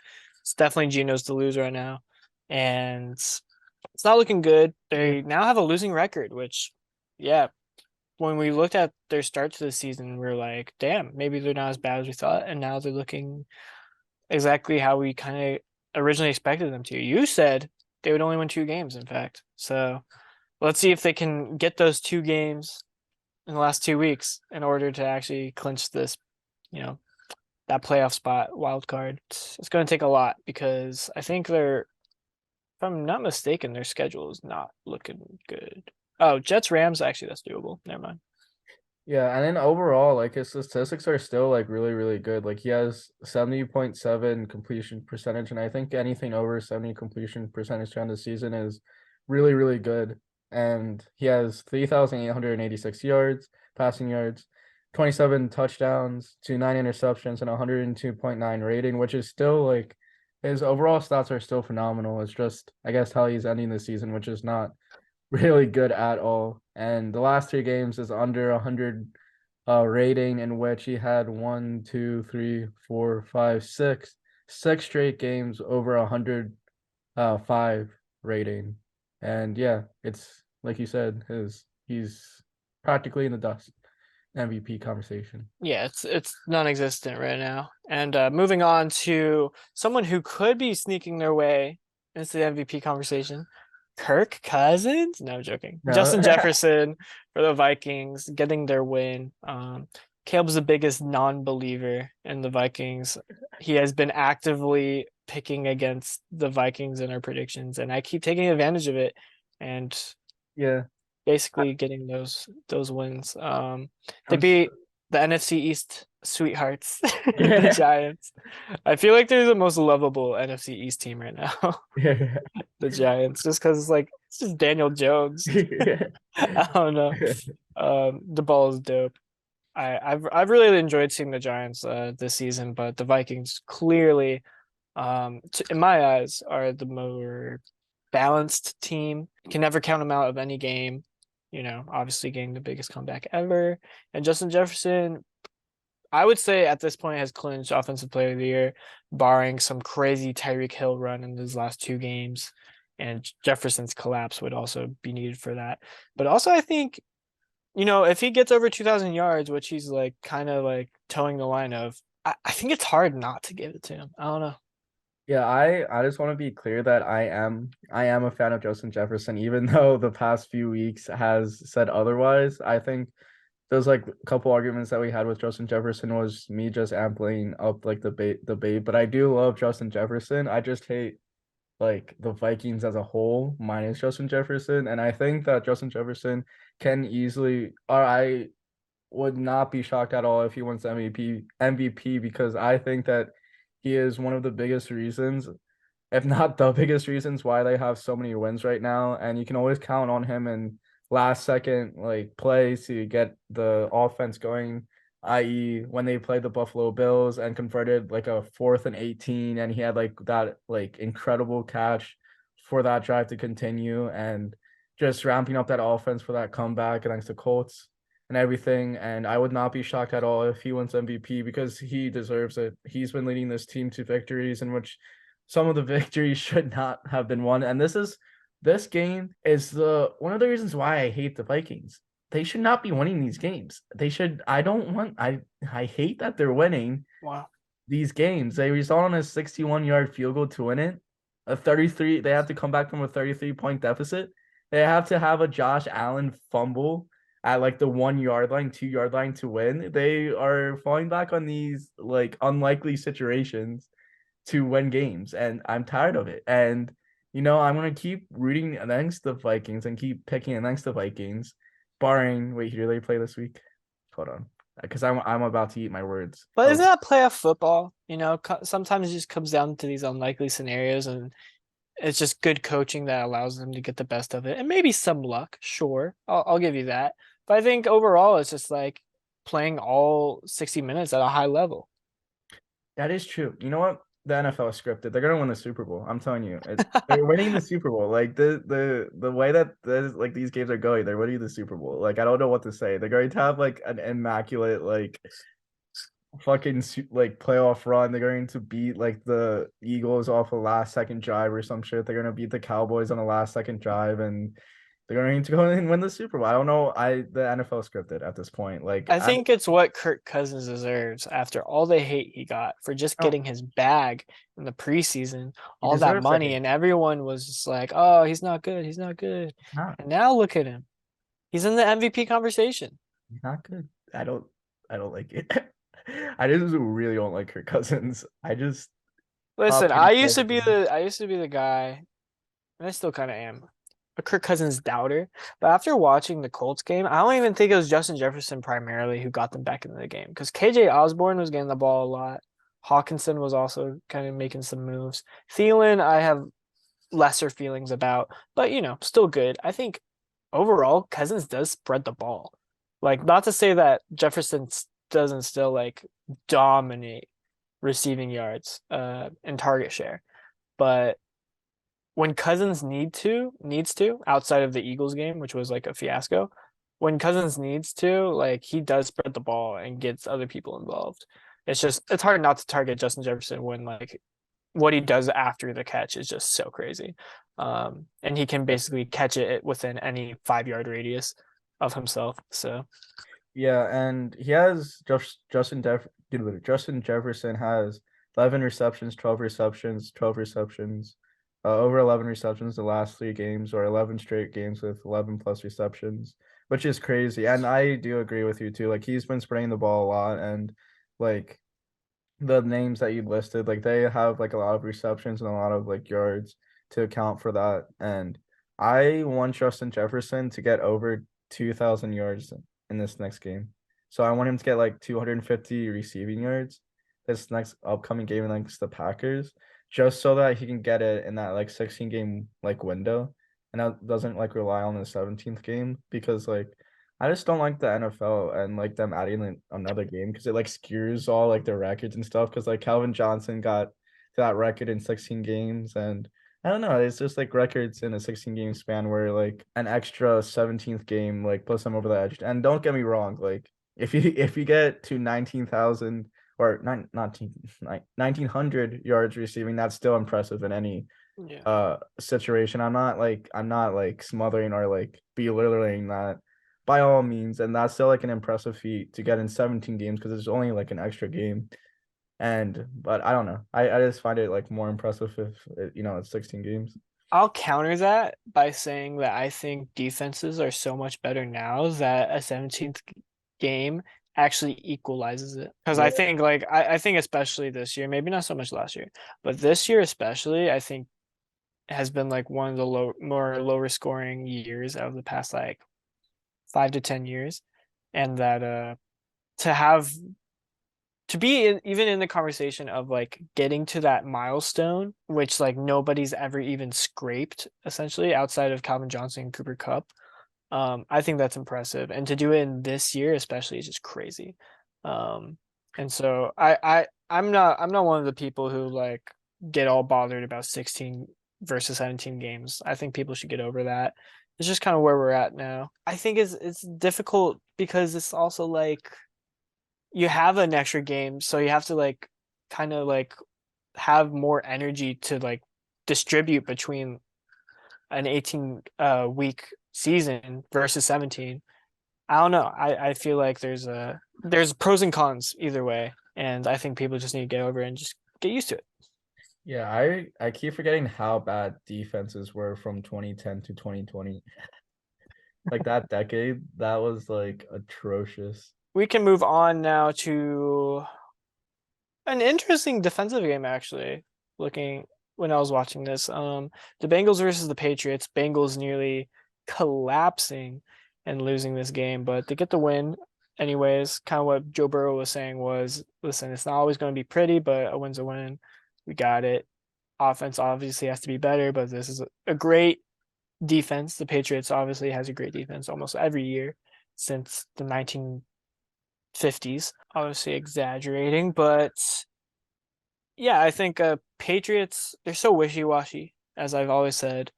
it's definitely Geno's to lose right now. And it's not looking good. They now have a losing record, which, yeah, when we looked at their start to the season, we are like, damn, maybe they're not as bad as we thought. And now they're looking exactly how we kind of originally expected them to. You said they would only win 2 games, in fact. So let's see if they can get those 2 games in the last 2 weeks in order to actually clinch this, that playoff spot, wild card. It's going to take a lot, because I think if I'm not mistaken, their schedule is not looking good. Oh, Jets, Rams, actually, that's doable. Never mind. Yeah, and then overall, like his statistics are still like really, really good. Like he has 70.7 completion percentage, and I think anything over 70 completion percentage during the season is really, really good. And he has 3,886 yards, passing yards, 27 touchdowns to 9 interceptions and 102.9 rating, which is still like his overall stats are still phenomenal. It's just, I guess, how he's ending the season, which is not really good at all. And the last 3 games is under 100 rating, in which he had 1, 2, 3, 4, 5, 6 straight games over 100 5 rating. And yeah, it's like you said, he's practically in the dust. MVP conversation. Yeah, it's non-existent right now. And moving on to someone who could be sneaking their way into the MVP conversation, Kirk Cousins. No, I'm joking. No. Justin Jefferson for the Vikings getting their win. Caleb's the biggest non-believer in the Vikings. He has been actively picking against the Vikings in our predictions, and I keep taking advantage of it and Yeah. basically getting those wins. They I'm beat the NFC East sweethearts, the Yeah. Giants. I feel like they're the most lovable NFC East team right now, Yeah. the Giants, just because it's just Daniel Jones. I don't know. The ball is dope. I've really enjoyed seeing the Giants this season, but the Vikings clearly, in my eyes, are the more balanced team. Can never count them out of any game. Obviously getting the biggest comeback ever. And Justin Jefferson, I would say at this point has clinched Offensive Player of the Year, barring some crazy Tyreek Hill run in his last 2 games. And Jefferson's collapse would also be needed for that. But also, I think, if he gets over 2,000 yards, which he's kind of towing the line of, I think it's hard not to give it to him. I don't know. Yeah, I just want to be clear that I am a fan of Justin Jefferson, even though the past few weeks has said otherwise. I think those a couple arguments that we had with Justin Jefferson was me just ampling up the debate. But I do love Justin Jefferson. I just hate the Vikings as a whole minus Justin Jefferson. And I think that Justin Jefferson can easily, or I would not be shocked at all if he wins the MVP because I think that he is one of the biggest reasons, if not the biggest reasons, why they have so many wins right now. And you can always count on him in last second plays to get the offense going, i.e. when they played the Buffalo Bills and converted a 4th and 18, and he had that incredible catch for that drive to continue, and just ramping up that offense for that comeback against the Colts and everything. And I would not be shocked at all if he wins MVP because he deserves it. He's been leading this team to victories in which some of the victories should not have been won. And this game is one of the reasons why I hate the Vikings. They should not be winning these games. I hate that they're winning these games. They result on a 61-yard field goal to win it. They have to come back from a 33-point deficit. They have to have a Josh Allen fumble at the 1-yard line, 2-yard line to win. They are falling back on these unlikely situations to win games, and I'm tired of it. And I'm gonna keep rooting against the Vikings and keep picking against the Vikings, barring wait, who do they play this week? Hold on, because I'm about to eat my words. But isn't that playoff football? Sometimes it just comes down to these unlikely scenarios, and it's just good coaching that allows them to get the best of it, and maybe some luck. Sure, I'll give you that. But I think overall, it's just playing all 60 minutes at a high level. That is true. You know what? The NFL is scripted. They're gonna win the Super Bowl. I'm telling you, they're winning the Super Bowl. The way that these games are going, they're winning the Super Bowl. I don't know what to say. They're going to have an immaculate fucking playoff run. They're going to beat the Eagles off a last second drive or some shit. They're gonna beat the Cowboys on a last second drive, and they're going to go and win the Super Bowl. I don't know. The NFL scripted at this point. I think it's what Kirk Cousins deserves after all the hate he got for just getting his bag in the preseason, all that money, and everyone was just oh, he's not good. He's not good. And now look at him. He's in the MVP conversation. He's not good. I don't like it. I just really don't like Kirk Cousins. Listen, I used to be the guy, and I still kind of am, a Kirk Cousins doubter. But after watching the Colts game, I don't even think it was Justin Jefferson primarily who got them back into the game, because KJ Osborne was getting the ball a lot. Hawkinson was also kind of making some moves. Thielen, I have lesser feelings about, but still good. I think overall, Cousins does spread the ball. Like, not to say that Jefferson doesn't still like dominate receiving yards and target share, but when Cousins needs to, outside of the Eagles game, which was like a fiasco, when Cousins needs to, like he does spread the ball and gets other people involved. It's hard not to target Justin Jefferson when like what he does after the catch is just so crazy. And he can basically catch it within any 5 yard radius of himself. So Yeah, and he has Justin Jefferson has 11 receptions, 12 receptions, 12 receptions, over 11 receptions the last 3 games, or 11 straight games with 11 plus receptions, which is crazy. And I do agree with you too. Like he's been spraying the ball a lot, and like the names that you listed, like they have like a lot of receptions and a lot of like yards to account for that. And I want Justin Jefferson to get over 2,000 yards in this next game. So I want him to get like 250 receiving yards this next upcoming game against the Packers, just so that he can get it in that like 16 game like window, and that doesn't like rely on the 17th game, because like I just don't like the NFL and like them adding like another game, because it like skews all like the records and stuff. Because like Calvin Johnson got to that record in 16 games, and I don't know, it's just like records in a 16 game span where like an extra 17th game like puts them over the edge. And don't get me wrong, like if you get to 19,000 or 1900 yards receiving, that's still impressive in any yeah. situation. I'm not like smothering or like belittling that by all means, and that's still like an impressive feat to get in 17 games, because it's only like an extra game. And but I don't know, I just find it like more impressive if it's 16 games. I'll counter that by saying that I think defenses are so much better now that a 17th game actually equalizes it. Because Yeah. I think I think especially this year, maybe not so much last year, but this year especially, I think has been like one of the more lower scoring years out of the past like 5 to 10 years. And that to have to be even in the conversation of like getting to that milestone, which like nobody's ever even scraped essentially outside of Calvin Johnson and Cooper Kupp. I think that's impressive, and to do it in this year especially is just crazy. And so I'm not one of the people who like get all bothered about 16 versus 17 games. I think people should get over that. It's just kind of where we're at now. I think it's difficult because it's also like you have an extra game, so you have to like kind of like have more energy to like distribute between an 18 week season versus 17. I don't know. I feel like there's pros and cons either way, and I think people just need to get over it and just get used to it. Yeah, I keep forgetting how bad defenses were from 2010 to 2020. Like that decade, that was like atrocious. We can move on now to an interesting defensive game actually. Looking when I was watching this, the Bengals versus the Patriots. Bengals nearly collapsing and losing this game, but they get the win anyways. Kind of what Joe Burrow was saying was, listen, it's not always going to be pretty, but a win's a win. We got it. Offense obviously has to be better, but this is a great defense. The Patriots obviously has a great defense almost every year since the 1950s. Obviously exaggerating, but yeah, I think Patriots, they're so wishy-washy, as I've always said,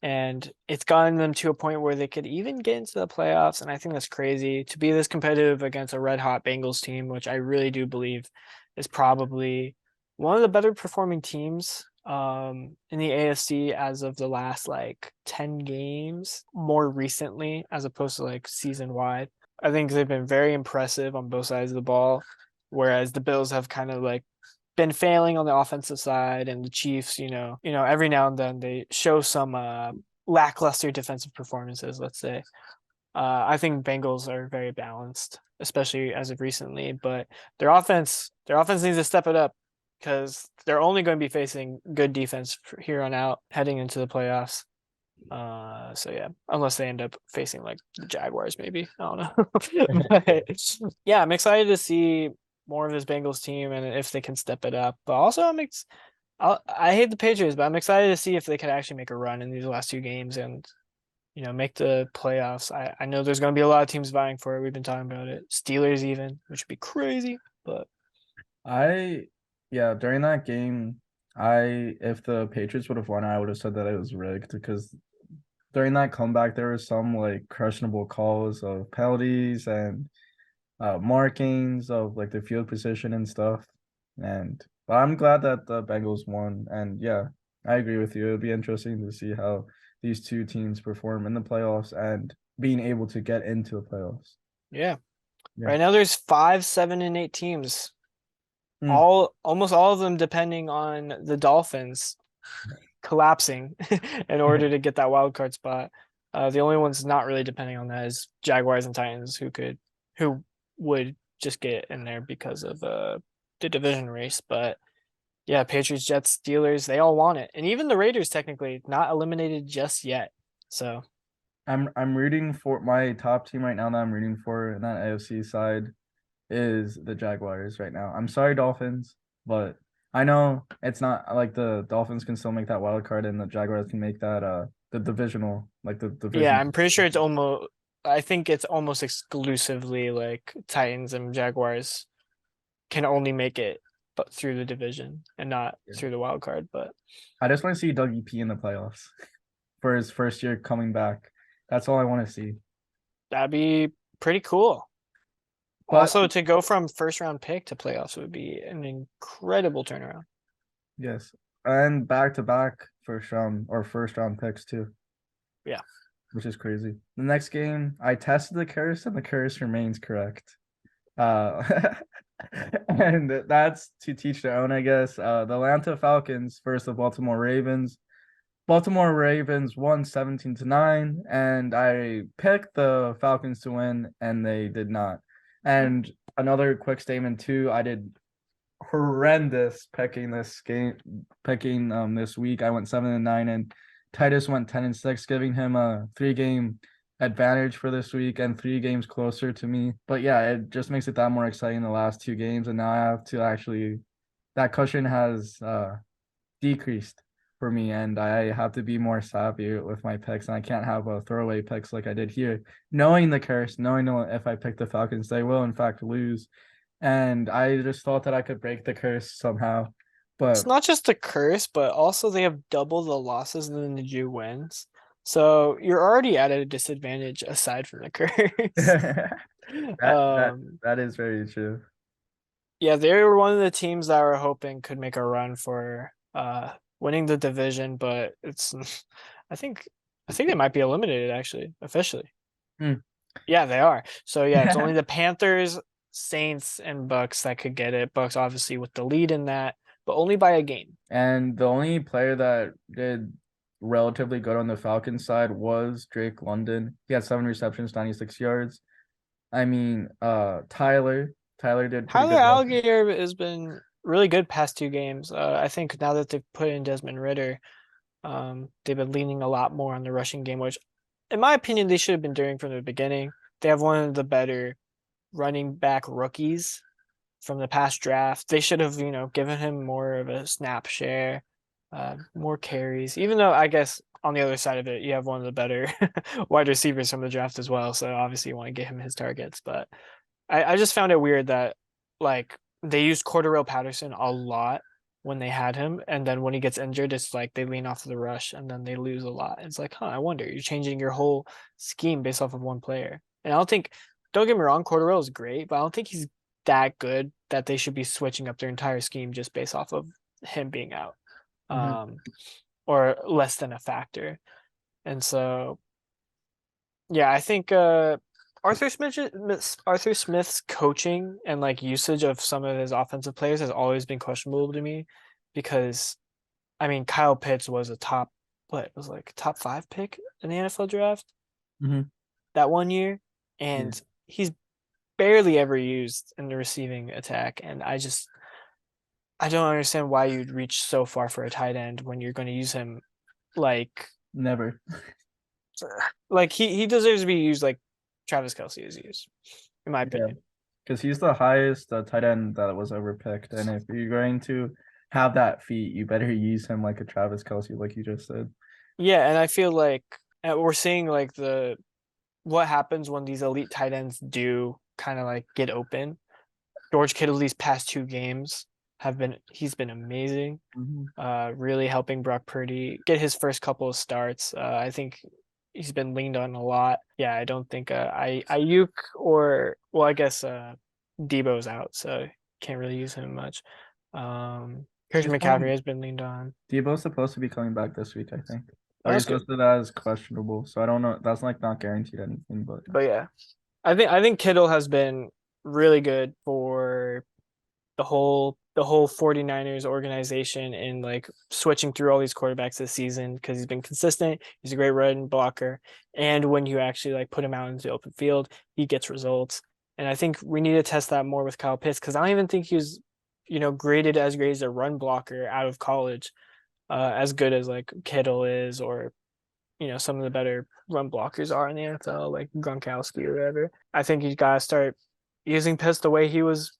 and it's gotten them to a point where they could even get into the playoffs, and I think that's crazy to be this competitive against a red-hot Bengals team, which I really do believe is probably one of the better performing teams in the AFC as of the last like 10 games, more recently, as opposed to like season-wide. I think they've been very impressive on both sides of the ball, whereas the Bills have kind of like been failing on the offensive side, and the Chiefs, every now and then they show some lackluster defensive performances, let's say. I think Bengals are very balanced, especially as of recently, but their offense needs to step it up because they're only going to be facing good defense here on out heading into the playoffs. So yeah, unless they end up facing like the Jaguars, maybe. I don't know. But yeah, I'm excited to see more of this Bengals team and if they can step it up. But also I hate the Patriots, but I'm excited to see if they can actually make a run in these last 2 games and make the playoffs. I know there's going to be a lot of teams vying for it. We've been talking about it. Steelers even, which would be crazy. But Yeah, during that game, if the Patriots would have won, I would have said that it was rigged because during that comeback there was some like questionable calls of penalties and markings of like the field position and stuff. But I'm glad that the Bengals won. And yeah, I agree with you. It'd be interesting to see how these two teams perform in the playoffs and being able to get into the playoffs. yeah. Yeah. Right now there's 5, 7, and 8 teams. Almost all of them depending on the Dolphins collapsing in order to get that wild card spot. The only ones not really depending on that is Jaguars and Titans, who would just get in there because of the division race. But yeah, Patriots, Jets, Steelers, they all want it, and even the Raiders technically not eliminated just yet. So I'm rooting for my top team right now that I'm rooting for in that AFC side is the Jaguars right now. I'm sorry, Dolphins, but I know it's not like the Dolphins can still make that wild card and the Jaguars can make that the divisional the division. yeah, I'm pretty sure I think it's almost exclusively like Titans and Jaguars can only make it but through the division and not through the wild card. But I just want to see Dougie P in the playoffs for his first year coming back. That's all I want to see. that'd be pretty cool. But Also, to go from first round pick to playoffs would be an incredible turnaround. yes, and back to back first round picks too. Yeah. Which is crazy. The next game, I tested the curse and the curse remains correct. And that's to teach their own, I guess. The Atlanta Falcons versus the Baltimore Ravens. Baltimore Ravens won 17-9, and I picked the Falcons to win, and they did not. And another quick statement too, I did horrendous picking this week. I went 7-9, and Titus went 10-6, giving him a 3-game advantage for this week and 3 games closer to me. But yeah, it just makes it that more exciting the last 2 games, and now I have to actually that cushion has decreased for me, and I have to be more savvy with my picks, and I can't have a throwaway picks like I did here, knowing the curse, knowing if I pick the Falcons, they will in fact lose. And I just thought that I could break the curse somehow. But it's not just the curse, but also they have double the losses than the Jew wins. So you're already at a disadvantage aside from the curse. that is very true. Yeah, they were one of the teams that were hoping could make a run for winning the division, but it's I think they might be eliminated actually, officially. Yeah, they are. So yeah, it's only the Panthers, Saints, and Bucks that could get it. Bucks obviously with the lead in that, but only by a game. And the only player that did relatively good on the Falcons side was Drake London. He had 7 receptions, 96 yards. I mean, Tyler did pretty good. Alligator has been really good past 2 games. I think now that they've put in Desmond Ridder, they've been leaning a lot more on the rushing game, which in my opinion they should have been doing from the beginning. They have one of the better running back rookies from the past draft. They should have, given him more of a snap share, more carries, even though I guess on the other side of it, you have one of the better wide receivers from the draft as well. So obviously you want to get him his targets, but I just found it weird that like they used Cordarrelle Patterson a lot when they had him, and then when he gets injured, it's like they lean off of the rush and then they lose a lot. It's like, I wonder, you're changing your whole scheme based off of one player. And don't get me wrong, Cordarrelle is great, but I don't think he's that good that they should be switching up their entire scheme just based off of him being out, or less than a factor. And so, yeah, I think Arthur Smith's coaching and like usage of some of his offensive players has always been questionable to me, because I mean Kyle Pitts was a top 5 pick in the NFL draft that one year, and he's barely ever used in the receiving attack, and I don't understand why you'd reach so far for a tight end when you're going to use him like never. Like he deserves to be used like Travis Kelce is used, in my opinion. Because he's the highest tight end that was ever picked. And if you're going to have that feat, you better use him like a Travis Kelce, like you just said. Yeah, and I feel like and we're seeing like what happens when these elite tight ends do kind of like get open. George Kittle these past 2 games he's been amazing. Really helping Brock Purdy get his first couple of starts. I think he's been leaned on a lot. Yeah, I don't think Ayuk I guess Debo's out, so can't really use him much. Christian McCaffrey has been leaned on. Debo's supposed to be coming back this week, I think. Oh, Or that's he's good. listed as questionable, so I don't know. That's like not guaranteed anything, but But yeah, I think Kittle has been really good for the whole 49ers organization in like switching through all these quarterbacks this season because he's been consistent. He's a great run blocker. And when you actually like put him out into the open field, he gets results. And I think we need to test that more with Kyle Pitts because I don't even think he was, graded as great as a run blocker out of college, as good as like Kittle is or some of the better run blockers are in the NFL, like Gronkowski or whatever. I think you gotta start using Pitts the way he was,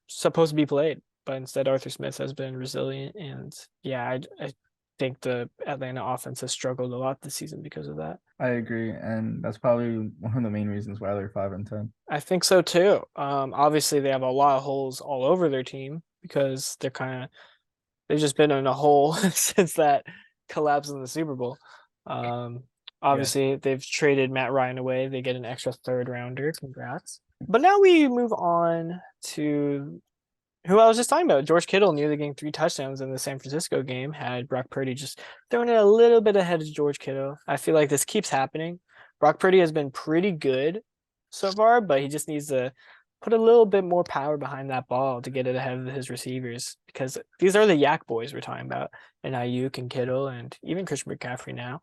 supposed to be played. But instead, Arthur Smith has been resilient, and yeah, I think the Atlanta offense has struggled a lot this season because of that. I agree, and that's probably one of the main reasons why they're 5-10. I think so too. Obviously they have a lot of holes all over their team because they've just been in a hole since that collapse in the Super Bowl. Obviously they've traded Matt Ryan away. They get an extra 3rd rounder. Congrats. But now we move on to who I was just talking about. George Kittle nearly getting 3 touchdowns in the San Francisco game. Had Brock Purdy just throwing it a little bit ahead of George Kittle. I feel like this keeps happening. Brock Purdy has been pretty good so far, but he just needs to put a little bit more power behind that ball to get it ahead of his receivers because these are the Yak boys we're talking about, and Ayuk and Kittle and even Christian McCaffrey now.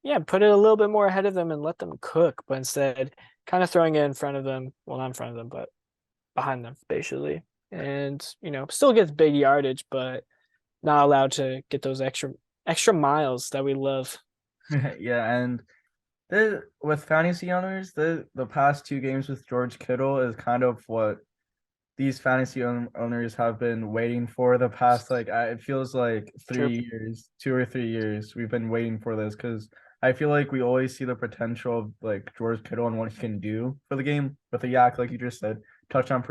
Yeah, put it a little bit more ahead of them and let them cook, but instead kind of throwing it in front of them. Well, not in front of them, but behind them, basically. And, still gets big yardage, but not allowed to get those extra miles that we love. Yeah, and with fantasy owners, the past 2 games with George Kittle is kind of what these fantasy owners have been waiting for the past it feels like 3 years, 2 or 3 years we've been waiting for this because I feel like we always see the potential of like George Kittle and what he can do for the game with the Yak, like you just said, touchdown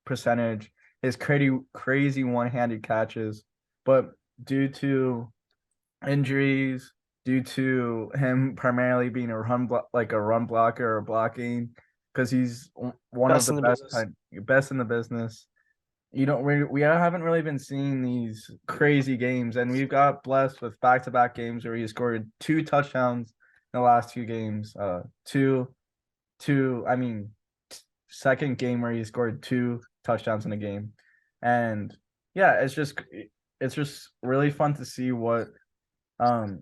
percentage, his crazy one-handed catches, but due to injuries, due to him primarily being a run blocker or blocking, because he's one Best of in the the best business. best in the business. We haven't really been seeing these crazy games, and we've got blessed with back-to-back games where he scored 2 touchdowns in the last 2 games. I mean, second game where he scored 2 touchdowns in a game, and yeah, it's just really fun to see what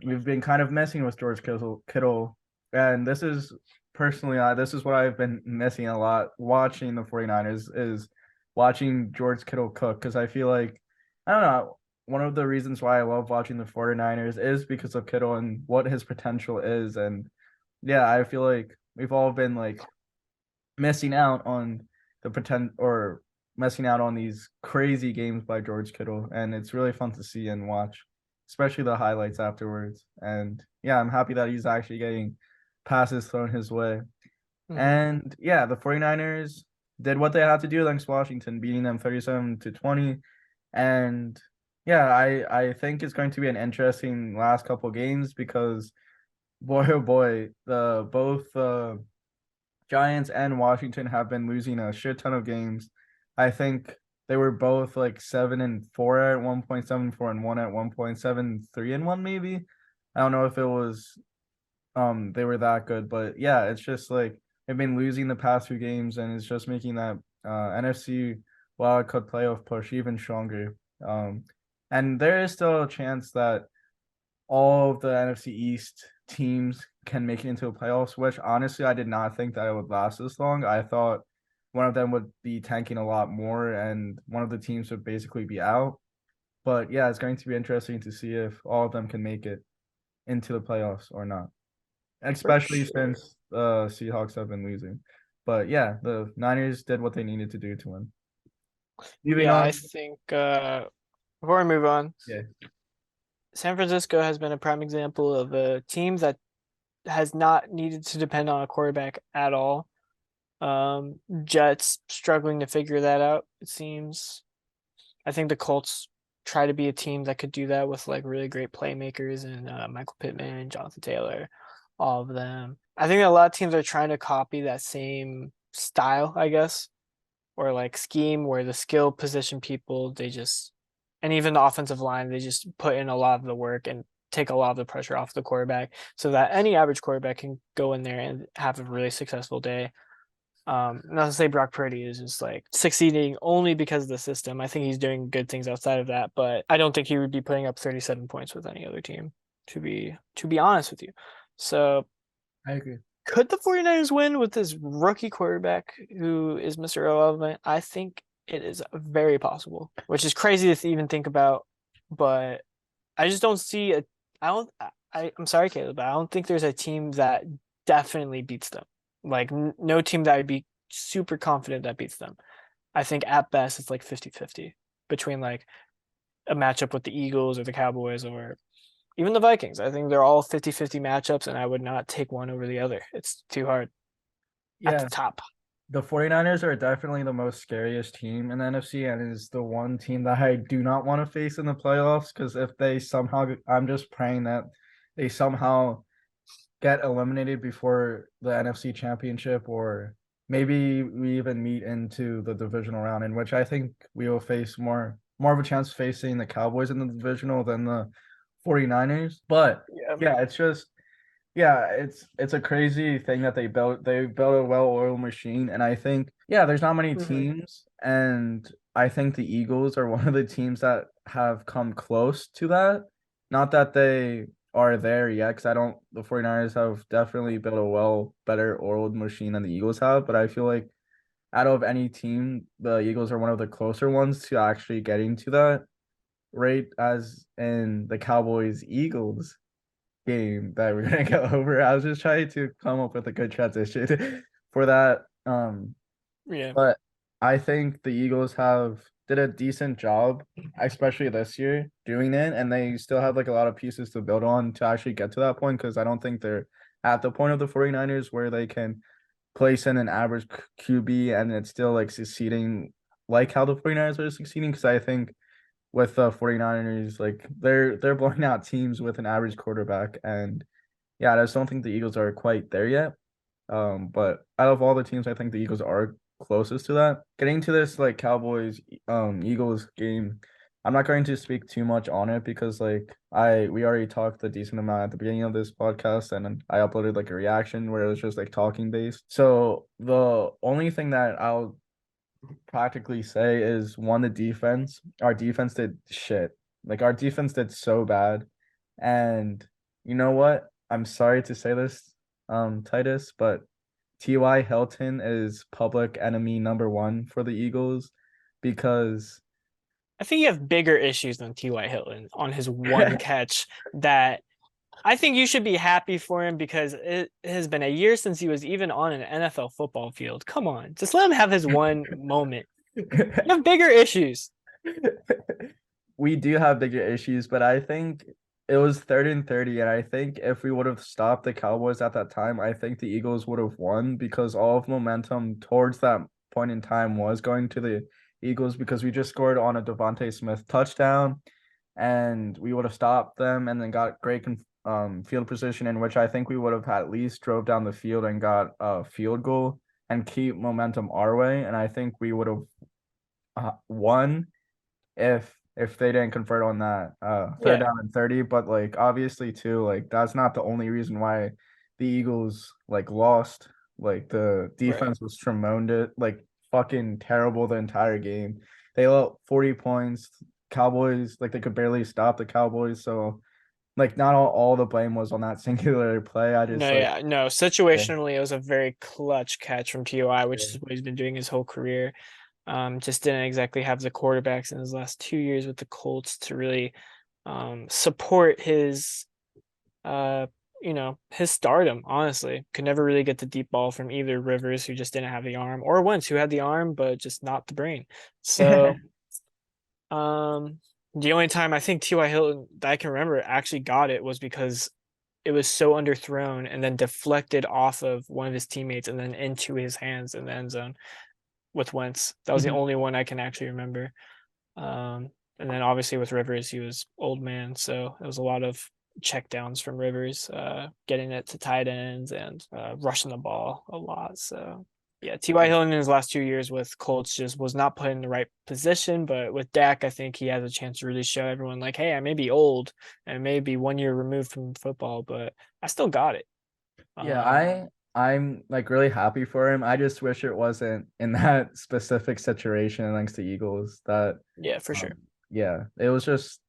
we've been kind of messing with George Kittle, and this is personally this is what I've been missing a lot watching the 49ers is watching George Kittle cook because I feel like I don't know, one of the reasons why I love watching the 49ers is because of Kittle and what his potential is, and yeah, I feel like we've all been like missing out on messing out on these crazy games by George Kittle, and it's really fun to see and watch, especially the highlights afterwards. And yeah, I'm happy that he's actually getting passes thrown his way. And yeah, the 49ers did what they had to do against Washington, beating them 37-20. And yeah, I think it's going to be an interesting last couple games because boy oh boy, both Giants and Washington have been losing a shit ton of games. I think they were both like 7-4 at 1 point, 7-4-1 at 1 point, 7-3-1 maybe. I don't know if it was they were that good, but yeah, it's just like they've been losing the past 2 games, and it's just making that NFC wildcard playoff push even stronger. And there is still a chance that all of the NFC East teams can make it into the playoffs, which honestly I did not think that it would last this long. I thought one of them would be tanking a lot more and one of the teams would basically be out. But yeah, it's going to be interesting to see if all of them can make it into the playoffs or not. Especially since the Seahawks have been losing. But yeah, the Niners did what they needed to do to win. Moving Yeah, on. I think before I move on, Yeah. San Francisco has been a prime example of a team that has not needed to depend on a quarterback at all. Jets struggling to figure that out, it seems. I think the Colts try to be a team that could do that with like really great playmakers and Michael Pittman, Jonathan Taylor, all of them. I think that a lot of teams are trying to copy that same style, I guess, or like scheme where the skill position people, and even the offensive line, they just put in a lot of the work and take a lot of the pressure off the quarterback so that any average quarterback can go in there and have a really successful day. Not to say Brock Purdy is just like succeeding only because of the system. I think he's doing good things outside of that, but I don't think he would be putting up 37 points with any other team, to be honest with you. So I agree. could the 49ers win with this rookie quarterback who is Mr. Irrelevant? I think it is very possible, which is crazy to even think about, but I just don't see a I don't I'm sorry, Caleb, but I don't think there's a team that definitely beats them. Like no team that I'd be super confident that beats them. I think at best it's like 50-50 between like a matchup with the Eagles or the Cowboys or even the Vikings. I think they're all 50-50 matchups, and I would not take one over the other. It's too hard at the Yeah, top. the 49ers are definitely the most scariest team in the NFC and is the one team that I do not want to face in the playoffs because if they somehow, I'm just praying that they somehow get eliminated before the NFC Championship or maybe we even meet into the divisional round in which I think we will face more of a chance facing the Cowboys in the divisional than the 49ers. But Yeah. yeah, it's a crazy thing that they built a well-oiled machine and I think there's not many Mm-hmm. teams and I think the Eagles are one of the teams that have come close to that. Not that they are there yet because I don't the 49ers have definitely built a better oiled machine than the Eagles have, but I feel like out of any team, the Eagles are one of the closer ones to actually getting to that rate as in the Cowboys Eagles game that we're gonna go over. I was just trying to come up with a good transition for that. Yeah. But I think the Eagles have did a decent job, especially this year, doing it, and they still have like a lot of pieces to build on to actually get to that point because I don't think they're at the point of the 49ers where they can place in an average QB and it's still like succeeding like how the 49ers are succeeding because I think with the 49ers like they're blowing out teams with an average quarterback and yeah, I just don't think the Eagles are quite there yet. But out of all the teams, I think the Eagles are closest to that. Getting to this like Cowboys Eagles game, I'm not going to speak too much on it because like we already talked a decent amount at the beginning of this podcast and then I uploaded like a reaction where it was just like talking based. So the only thing that I'll practically say is one, the defense. Our defense did shit. Like our defense did so bad. And you know what? I'm sorry to say this, Titus, but T.Y. Hilton is public enemy number one for the Eagles because I think you have bigger issues than T.Y. Hilton on his one catch that I think you should be happy for him because it has been a year since he was even on an NFL football field. Come on, just let him have his one moment. You have bigger issues. we do have bigger issues, but I think it was 3rd and 30, and I think if we would have stopped the Cowboys at that time, I think the Eagles would have won because all of momentum towards that point in time was going to the Eagles because we just scored on a Devontae Smith touchdown, and we would have stopped them and then got great field position in which I think we would have at least drove down the field and got a field goal and keep momentum our way, and I think we would have won if they didn't convert on that third Yeah, down and 30. But like obviously too, like that's not the only reason why the Eagles like lost. Like the right. defense was tremendous, like fucking terrible the entire game. They let 40 points. Cowboys, like they could barely stop the Cowboys. So like not all the blame was on that singular play. I just No, like yeah, no. yeah, Situationally, it was a very clutch catch from TOI, which yeah. is what he's been doing his whole career. Just didn't exactly have the quarterbacks in his last 2 years with the Colts to really support his uh his stardom, honestly. Could never really get the deep ball from either Rivers, who just didn't have the arm, or Wentz, who had the arm but just not the brain. So The only time I think T.Y. Hilton that I can remember actually got it was because it was so underthrown and then deflected off of one of his teammates and then into his hands in the end zone with Wentz. That was the only one I can actually remember. And then obviously with Rivers, he was old man, so it was a lot of check downs from Rivers, getting it to tight ends and rushing the ball a lot. So yeah, T.Y. Hilton in his last 2 years with Colts just was not put in the right position. But with Dak, I think he has a chance to really show everyone like, hey, I may be old and may be 1 year removed from football, but I still got it. Yeah, Um, I'm like really happy for him. I just wish it wasn't in that specific situation against the Eagles. That yeah, for sure. yeah, it was just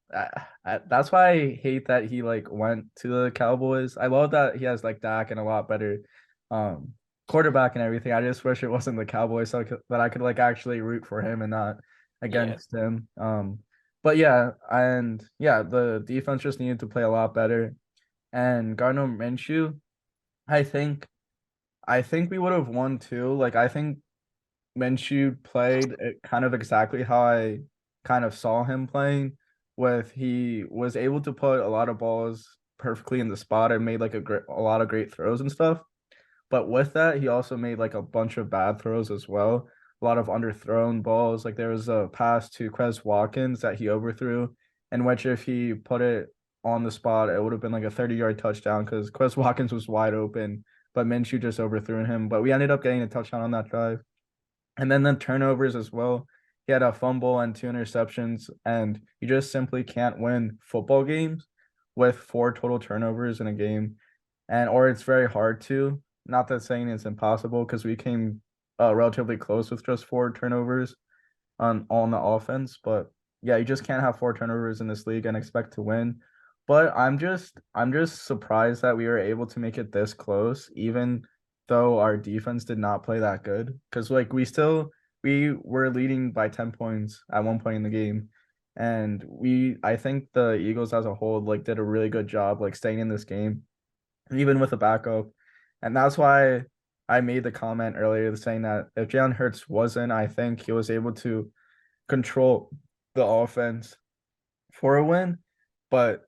that's why I hate that he like went to the Cowboys. I love that he has like Dak and a lot better um quarterback and everything. I just wish it wasn't the Cowboys so that I could like actually root for him and not Yeah, against him. But yeah, and yeah, the defense just needed to play a lot better. And Gardner Minshew, I think I think we would have won too. Like I think Minshew played it kind of exactly how I kind of saw him playing, with he was able to put a lot of balls perfectly in the spot and made like a lot of great throws and stuff. But with that, he also made like a bunch of bad throws as well. A lot of underthrown balls. Like there was a pass to Quez Watkins that he overthrew, in which if he put it on the spot, it would have been like a 30-yard touchdown because Quez Watkins was wide open, but Minshew just overthrew him. But we ended up getting a touchdown on that drive. And then the turnovers as well. He had a fumble and 2 interceptions, and you just simply can't win football games with 4 total turnovers in a game. And or it's very hard to. Not that saying it's impossible because we came relatively close with just 4 turnovers on the offense. But yeah, you just can't have 4 turnovers in this league and expect to win. But I'm just surprised that we were able to make it this close, even though our defense did not play that good. Because like we were leading by 10 points at one point in the game. And I think the Eagles as a whole like did a really good job like staying in this game, even with a backup. And that's why I made the comment earlier saying that if Jalen Hurts wasn't, I think he was able to control the offense for a win. But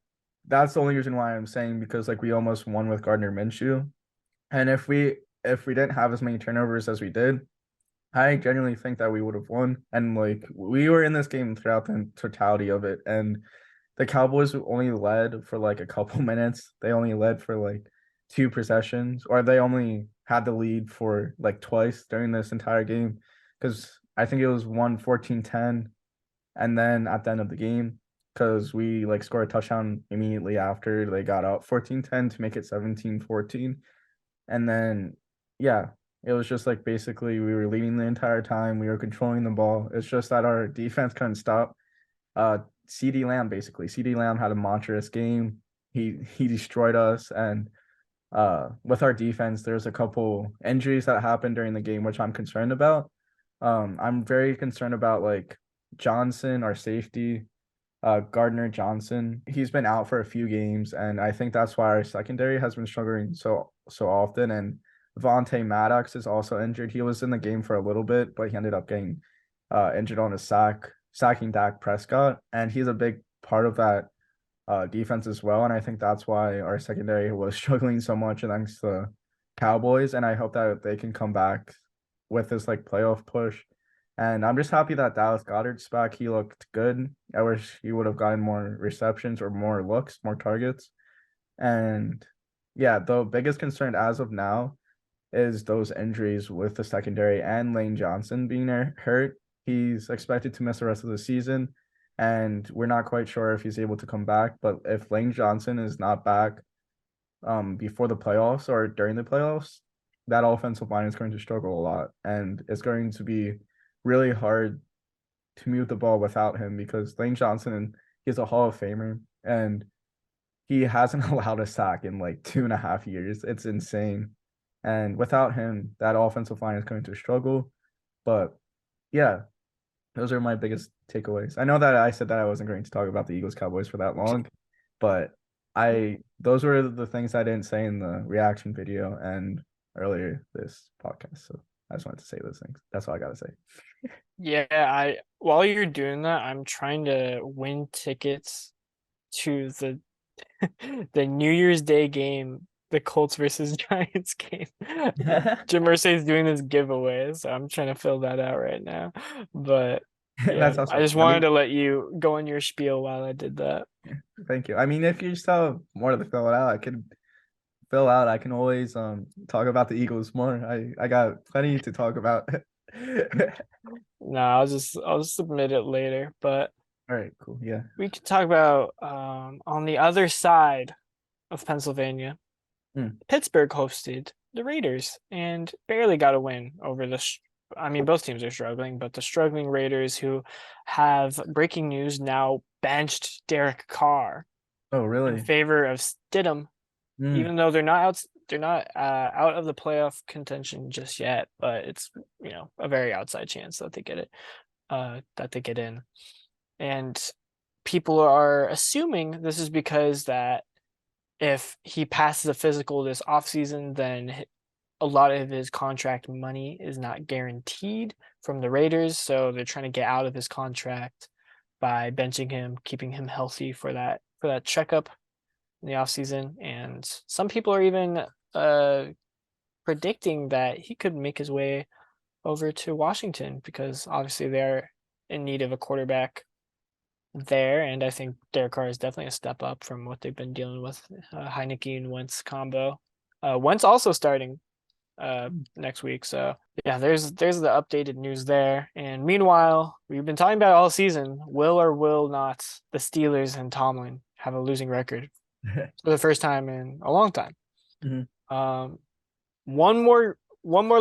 that's the only reason why I'm saying, because like we almost won with Gardner Minshew. And if we didn't have as many turnovers as we did, I genuinely think that we would have won. And like we were in this game throughout the totality of it. And the Cowboys only led for like a couple minutes. They only led for like 2 possessions, or they only had the lead for like twice during this entire game. Because I think it was 1 14-10, and then at the end of the game, because we like scored a touchdown immediately after they got out 14-10 to make it 17-14. And then yeah, it was just like basically we were leading the entire time. We were controlling the ball. It's just that our defense couldn't stop. CD Lamb basically. CD Lamb had a monstrous game. He destroyed us. And with our defense, there's a couple injuries that happened during the game, which I'm concerned about. I'm very concerned about like Johnson, our safety, Gardner Johnson. He's been out for a few games, and I think that's why our secondary has been struggling so often. And Vontae Maddox is also injured. He was in the game for a little bit, but he ended up getting injured on a sacking Dak Prescott, and he's a big part of that defense as well. And I think that's why our secondary was struggling so much against the Cowboys. And I hope that they can come back with this like playoff push. And I'm just happy that Dallas Goedert's back. He looked good. I wish he would have gotten more receptions or more looks, more targets. And yeah, the biggest concern as of now is those injuries with the secondary and Lane Johnson being hurt. He's expected to miss the rest of the season, and we're not quite sure if he's able to come back. But if Lane Johnson is not back before the playoffs or during the playoffs, that offensive line is going to struggle a lot, and it's going to be really hard to move the ball without him, because Lane Johnson, he's a Hall of Famer, and he hasn't allowed a sack in like 2.5 years. It's insane. And without him, that offensive line is going to struggle. But yeah, those are my biggest takeaways. I know that I said that I wasn't going to talk about the Eagles Cowboys for that long, but those were the things I didn't say in the reaction video and earlier this podcast. So I just wanted to say those things. That's all I gotta say. Yeah, I while you're doing that, I'm trying to win tickets to the the New Year's Day game, the Colts versus Giants game. Jim Irsay's doing this giveaway, so I'm trying to fill that out right now. But yeah, That's I also. just I wanted mean, to let you go in your spiel while I did that. thank you. I mean, if you still have more to fill it out, I can fill out. I can always talk about the Eagles more. I got plenty to talk about. No, I'll submit it later. But All right, cool. Yeah. we could talk about on the other side of Pennsylvania. Mm. Pittsburgh hosted the Raiders and barely got a win over I mean, both teams are struggling, but the struggling Raiders, who have breaking news now benched Derek Carr Oh, in really? favor of Stidham, Mm. even though they're not out of the playoff contention just yet, but it's a very outside chance that they get it, that they get in. And people are assuming this is because that if he passes a physical this offseason, then a lot of his contract money is not guaranteed from the Raiders. So they're trying to get out of his contract by benching him, keeping him healthy for that checkup in the offseason. And some people are even predicting that he could make his way over to Washington because obviously they're in need of a quarterback there, and I think Derek Carr is definitely a step up from what they've been dealing with. Heineke and Wentz combo. Wentz also starting next week, so yeah, there's the updated news there. And meanwhile, we've been talking about all season, will or will not the Steelers and Tomlin have a losing record for the first time in a long time? Mhm. One more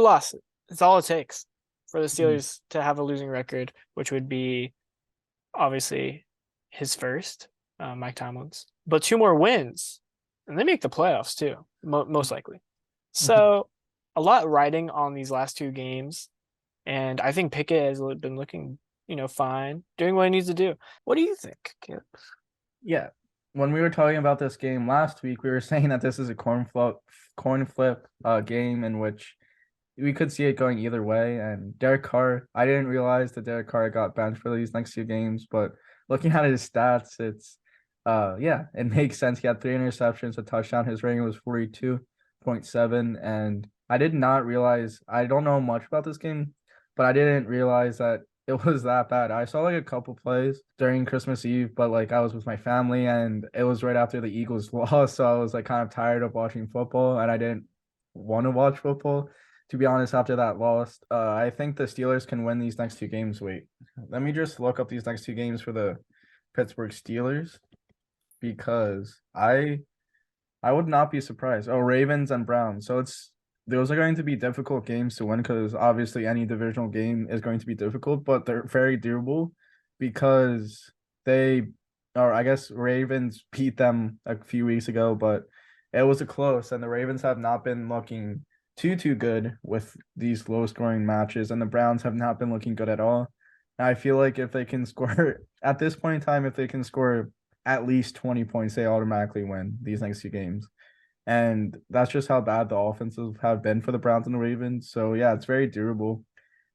loss. That's all it takes for the Mhm. Steelers to have a losing record, which would be obviously his first, Mike Tomlin's, but two more wins, and they make the playoffs too, most likely. So a lot riding on these last two games, and I think Pickett has been looking, fine, doing what he needs to do. What do you think, Caleb? Yeah. When we were talking about this game last week, we were saying that this is a coin flip game in which we could see it going either way. And Derek Carr, I didn't realize that Derek Carr got benched for these next two games, but looking at his stats, it's yeah, it makes sense. He had 3 interceptions, a touchdown. His rating was 42.7. And I did not realize, I don't know much about this game, but I didn't realize that it was that bad. I saw like a couple plays during Christmas Eve, but like I was with my family and it was right after the Eagles lost, so I was like kind of tired of watching football and I didn't want to watch football. To be honest, after that loss, I think the Steelers can win these next two games. Wait, let me just look up these next two games for the Pittsburgh Steelers because I would not be surprised. Oh, Ravens and Browns. So those are going to be difficult games to win because obviously any divisional game is going to be difficult, but they're very doable because they or I guess Ravens beat them a few weeks ago, but it was a close and the Ravens have not been looking too good with these low scoring matches and the Browns have not been looking good at all. And I feel like if they can score at this point in time, if they can score at least 20 points, they automatically win these next two games. And that's just how bad the offenses have been for the Browns and the Ravens. So yeah, it's very durable.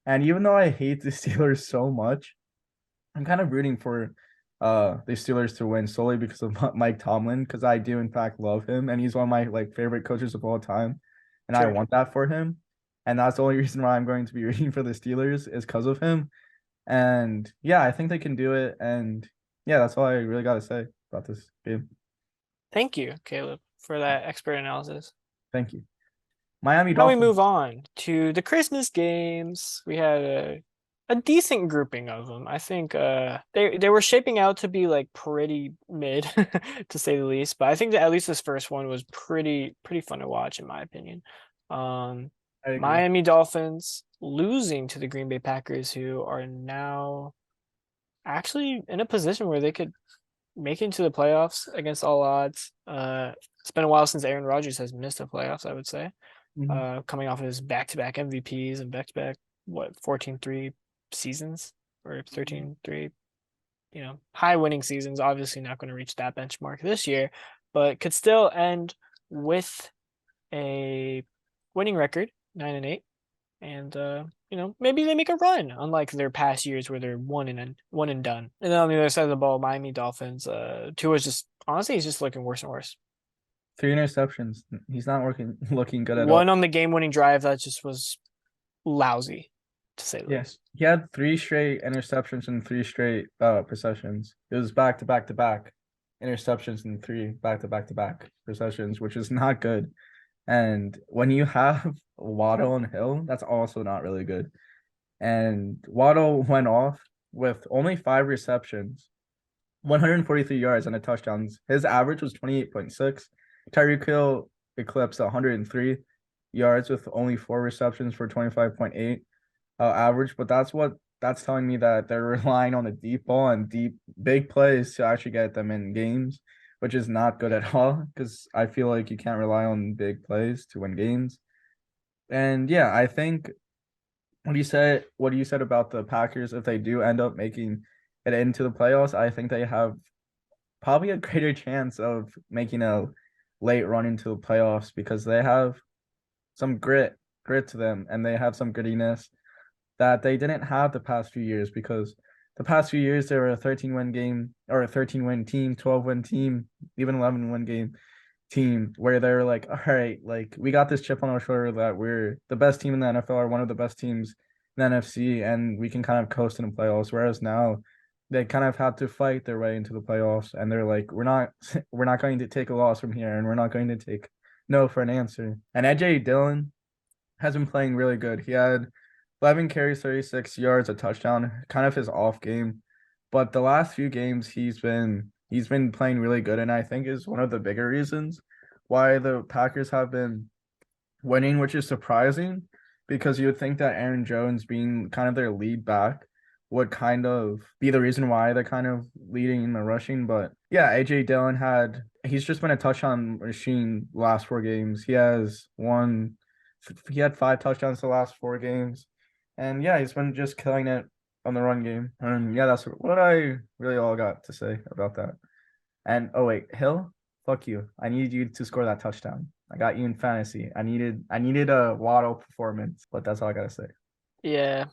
And even though I hate the Steelers so much, I'm kind of rooting for the Steelers to win solely because of Mike Tomlin, because I do in fact love him and he's one of my like favorite coaches of all time. And I Sure. want that for him. And that's the only reason why I'm going to be rooting for the Steelers is because of him. And yeah, I think they can do it. And yeah, that's all I really got to say about this game. Thank you, Caleb, for that expert analysis. Thank you. Miami Now we Dolphins. move on to the Christmas games. We had a decent grouping of them. I think they were shaping out to be like pretty mid to say the least, but I think that at least this first one was pretty fun to watch in my opinion. I agree. Miami Dolphins losing to the Green Bay Packers, who are now actually in a position where they could make it into the playoffs against all odds. It's been a while since Aaron Rodgers has missed the playoffs, I would say. Mhm. Coming off of his back-to-back MVPs and back-to-back 14-3 seasons or 13-3, high winning seasons. Obviously not going to reach that benchmark this year, but could still end with a winning record, 9-8. and maybe they make a run, unlike their past years where they're one and done. And then on the other side of the ball, Miami Dolphins, Tua's just honestly he's just looking worse and worse. 3 interceptions. He's not looking good at all. One on the game-winning drive that just was lousy, to say the Yes, least. he had 3 straight interceptions and 3 straight possessions. It was back to back to back interceptions and 3 back to back to back possessions, which is not good. And when you have Waddle and Hill, that's also not really good. And Waddle went off with only 5 receptions, 143 yards and a touchdown. His average was 28.6. Tyreek Hill eclipsed 103 yards with only 4 receptions for 25.8 average. But that's telling me that they're relying on the deep ball and deep big plays to actually get them in games, which is not good at all because I feel like you can't rely on big plays to win games. And yeah, I think what you said about the Packers, if they do end up making it into the playoffs, I think they have probably a greater chance of making a late run into the playoffs because they have some grit to them, and they have some grittiness that they didn't have the past few years because the past few years they were a 13-win game or a 13-win team, 12-win team, even 11-win game team where they're like, all right, like we got this chip on our shoulder that we're the best team in the NFL or one of the best teams in the NFC, and we can kind of coast in the playoffs. Whereas now they kind of have to fight their way into the playoffs, and they're like, we're not going to take a loss from here, and we're not going to take no for an answer. And AJ Dillon has been playing really good. He had 11 carries, 36 yards, a touchdown, kind of his off game. But the last few games he's been playing really good, and I think is one of the bigger reasons why the Packers have been winning, which is surprising because you would think that Aaron Jones being kind of their lead back would kind of be the reason why they're kind of leading in the rushing. But yeah, AJ Dillon he's just been a touchdown machine last 4 games. He had 5 touchdowns the last 4 games. And yeah, he's been just killing it on the run game. And yeah, that's what I really all got to say about that. And oh wait, Hill, fuck you. I needed you to score that touchdown. I got you in fantasy. I needed a Waddle performance, but that's all I gotta say. Yeah,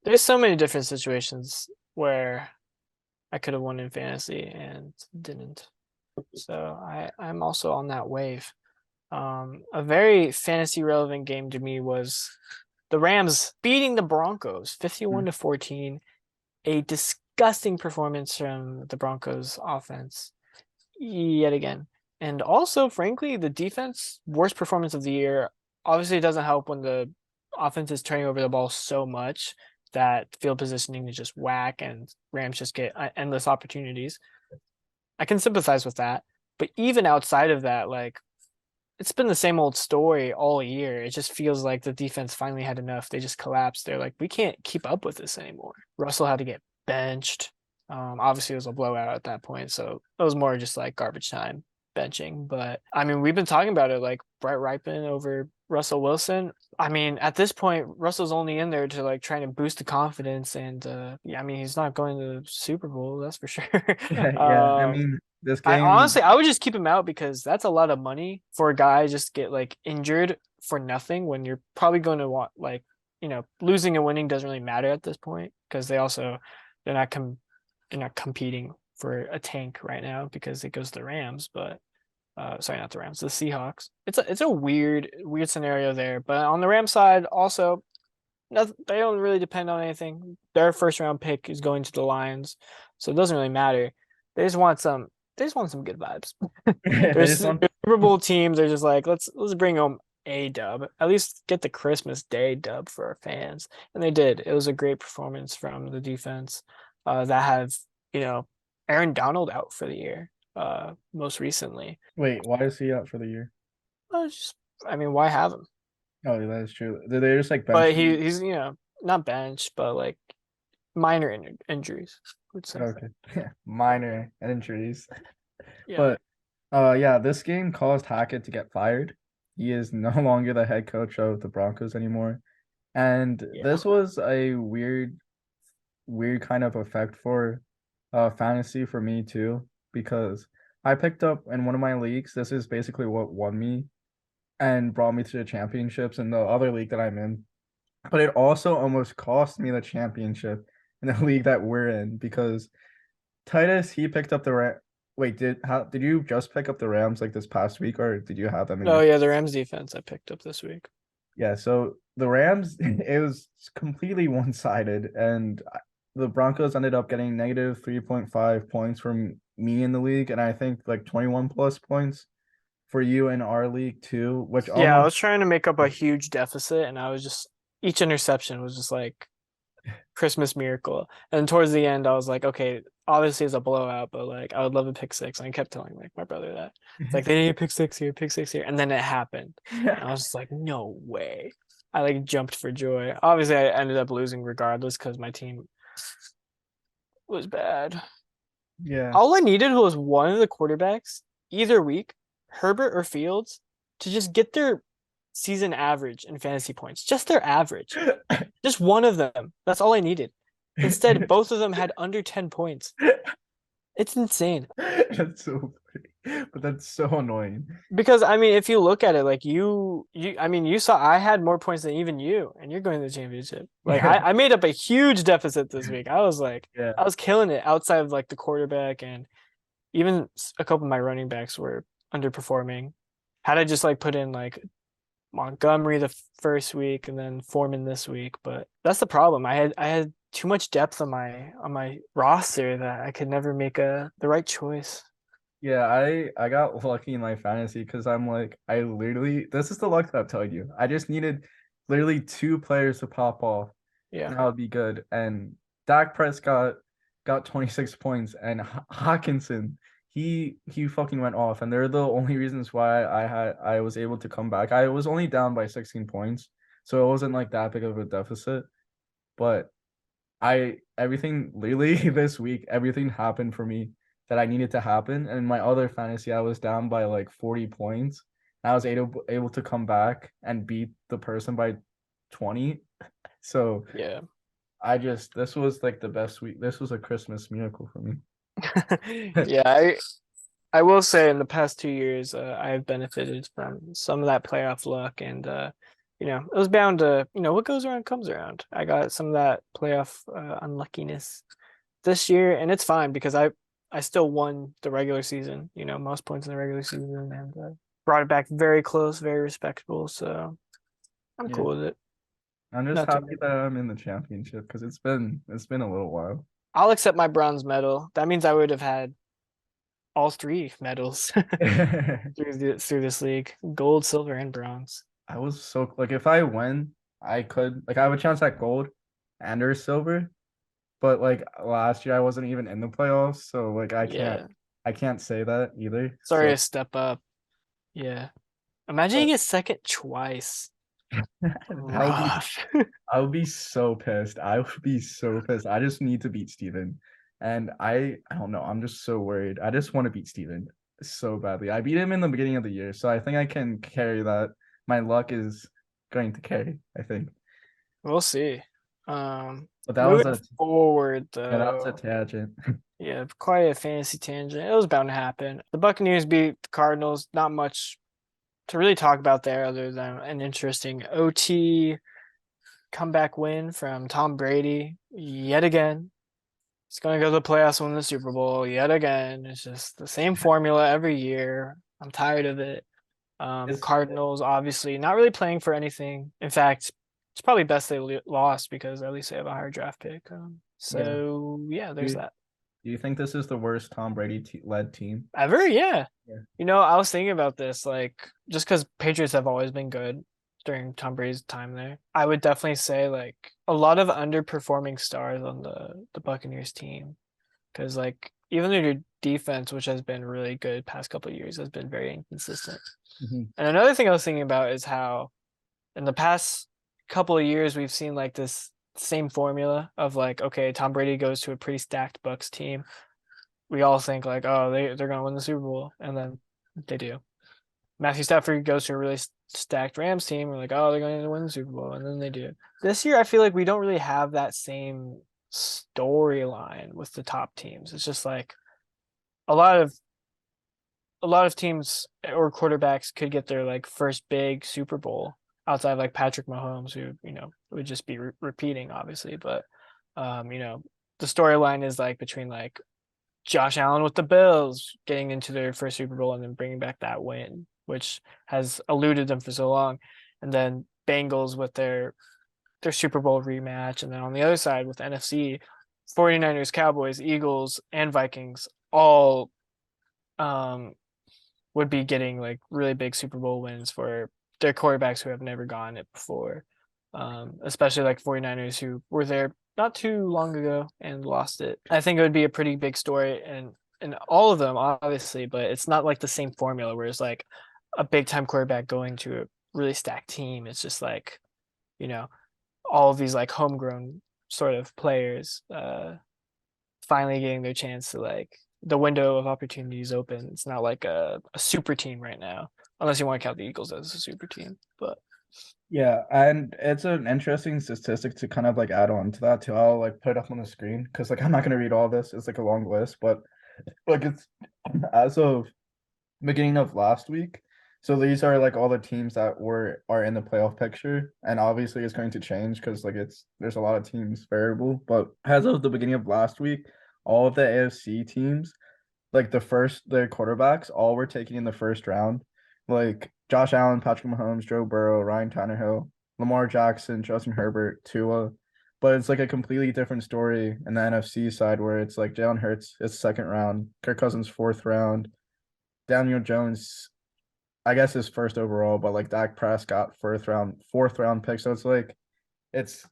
there's so many different situations where I could have won in fantasy and didn't. So I'm also on that wave. A very fantasy relevant game to me was the Rams beating the Broncos 51-14. A disgusting performance from the Broncos offense yet again. And also, frankly, the defense, worst performance of the year. Obviously, it doesn't help when the offense is turning over the ball so much that field positioning is just whack and Rams just get endless opportunities. I can sympathize with that. But even outside of that, like, it's been the same old story all year. It just feels like the defense finally had enough. They just collapsed. They're like, we can't keep up with this anymore. Russell had to get benched. Obviously, it was a blowout at that point, so it was more just like garbage time benching. But I mean, we've been talking about it, like Brett Rypien over Russell Wilson. I mean, at this point, Russell's only in there to like trying to boost the confidence, and yeah, I mean, he's not going to the Super Bowl, that's for sure. Yeah, I mean, this I game. honestly, I would just keep him out because that's a lot of money for a guy just get like injured for nothing when you're probably going to want like, losing and winning doesn't really matter at this point because they're not competing for a tank right now because it goes to the Rams, but sorry, not the Rams, the Seahawks. It's a weird scenario there, but on the Rams side also, they don't really depend on anything. Their first round pick is going to the Lions, so it doesn't really matter. They just want some good vibes. There's Super Bowl teams. They're just like, let's bring home a dub. At least get the Christmas Day dub for our fans. And they did. It was a great performance from the defense that had, Aaron Donald out for the year most recently. Wait, why is he out for the year? Why have him? Oh, that is true. Did they just like bench But him? he's not benched, but like minor injuries, I would say. Okay. Minor injuries. Yeah. But yeah, this game caused Hackett to get fired. He is no longer the head coach of the Broncos anymore. And this was a weird kind of effect for fantasy for me too, because I picked up in one of my leagues. This is basically what won me and brought me to the championships in the other league that I'm in. But it also almost cost me the championship in the league that we're in because Titus, he picked up the Wait, did you just pick up the Rams like this past week, or did you have them in Oh your? yeah, the Rams defense I picked up this week. Yeah, so the Rams, it was completely one-sided, and the Broncos ended up getting negative 3.5 points from me in the league, and I think like 21 plus points for you in our league too, which Yeah, I almost was trying to make up a huge deficit, and I was just each interception was just like Christmas miracle. And towards the end, I was like, okay, obviously it's a blowout, but like I would love a pick six. And I kept telling like my brother that it's like they need a pick six here, and then it happened. And I was just like, no way. I like jumped for joy. Obviously, I ended up losing regardless because my team was bad. yeah. All I needed was one of the quarterbacks, either week, Herbert or Fields, to just get their season average in fantasy points. Just their average. Just one of them. That's all I needed. Instead, both of them had under 10 points. It's insane. That's so funny, but that's so annoying. Because I mean, if you look at it, like I mean, you saw I had more points than even you, and you're going to the championship. Like Yeah, I made up a huge deficit this week. I was like, yeah, I was killing it outside of like the quarterback, and even a couple of my running backs were underperforming. Had I just like put in like Montgomery the first week and then Foreman this week, but that's the problem. I had too much depth on my roster that I could never make the right choice. yeah. I got lucky in my fantasy because I'm like, I literally, this is the luck that I'm telling you. I just needed literally two players to pop off, Yeah. and that would be good. And Dak Prescott got 26 points, and Hawkinson, he fucking went off, and they're the only reasons why I was able to come back. I was only down by 16 points, so it wasn't like that big of a deficit. But I everything literally this week, everything happened for me that I needed to happen. And in my other fantasy, I was down by like 40 points. I was able to come back and beat the person by 20. So Yeah. this was like the best week. This was a Christmas miracle for me. Yeah, I will say in the past 2 years, I have benefited from some of that playoff luck, and it was bound to, what goes around comes around. I got some of that playoff unluckiness this year, and it's fine because I still won the regular season, most points in the regular season, and brought it back very close, very respectable. So I'm Yeah. cool with it. I'm just Nothing. happy that I'm in the championship because it's been a little while. I'll accept my bronze medal. That means I would have had all three medals through this league: gold, silver, and bronze. I was so like if I win, I could like I have a chance at gold and or silver, but like last year I wasn't even in the playoffs, so like Yeah. I can't say that either. Sorry So to step up. Yeah. Imagine you but get second twice. that would be Rough. I would be so pissed. I would be so pissed. I just need to beat Steven. And I don't know. I'm just so worried. I just want to beat Steven so badly. I beat him in the beginning of the year, so I think I can carry that. My luck is going to carry, I think. We'll see. But that was Moving a forward yeah, that was a though. tangent. Yeah, quite a fantasy tangent. It was bound to happen. The Buccaneers beat the Cardinals. Not much to really talk about there other than an interesting OT comeback win from Tom Brady yet again. He's going to go to the playoffs, win the Super Bowl yet again. It's just the same formula every year. I'm tired of it. It's Cardinals obviously not really playing for anything. In fact, it's probably best they lost because at least they have a higher draft pick. yeah. So yeah, Do there's you, that. do you think this is the worst Tom Brady led team? Ever, yeah. Yeah. I was thinking about this, like just because Patriots have always been good during Tom Brady's time there. I would definitely say like a lot of underperforming stars on the Buccaneers team, because like even their defense, which has been really good past couple of years, has been very inconsistent. Mhm. And another thing I was thinking about is how in the past couple of years we've seen like this same formula of like, okay, Tom Brady goes to a pretty stacked Bucks team. We all think like, oh, they're gonna win the Super Bowl, and then they do. Matthew Stafford goes to a really stacked Rams team. We're like, oh, they're going to win the Super Bowl, and then they do. This year, I feel like we don't really have that same storyline with the top teams. It's just like a lot of a lot of teams or quarterbacks could get their like first big Super Bowl outside of like Patrick Mahomes, who would just be repeating, obviously. But the storyline is like between like Josh Allen with the Bills getting into their first Super Bowl and then bringing back that win, which has eluded them for so long, and then Bengals with their Super Bowl rematch, and then on the other side with NFC, 49ers, Cowboys, Eagles, and Vikings all would be getting like really big Super Bowl wins for their quarterbacks who have never gotten it before. Especially like 49ers who were there not too long ago and lost it. I think it would be a pretty big story and all of them, obviously, but it's not like the same formula where it's like a big time quarterback going to a really stacked team. It's just like, all of these like homegrown sort of players finally getting their chance to like the window of opportunities open. It's not like a super team right now, unless you want to count the Eagles as a super team. But Yeah, and it's an interesting statistic to kind of like add on to that too. I'll like put it up on the screen because like I'm not gonna read all this. It's like a long list, but like it's as of beginning of last week. So these are like all the teams that are in the playoff picture, and obviously it's going to change because like there's a lot of teams variable. But as of the beginning of last week, all of the AFC teams, like their quarterbacks, all were taken in the first round. Like Josh Allen, Patrick Mahomes, Joe Burrow, Ryan Tannehill, Lamar Jackson, Justin Herbert, Tua. But it's like a completely different story in the NFC side where it's like Jalen Hurts is second round, Kirk Cousins fourth round, Daniel Jones, I guess his first overall, but like Dak Prescott fourth round pick. So it's like it's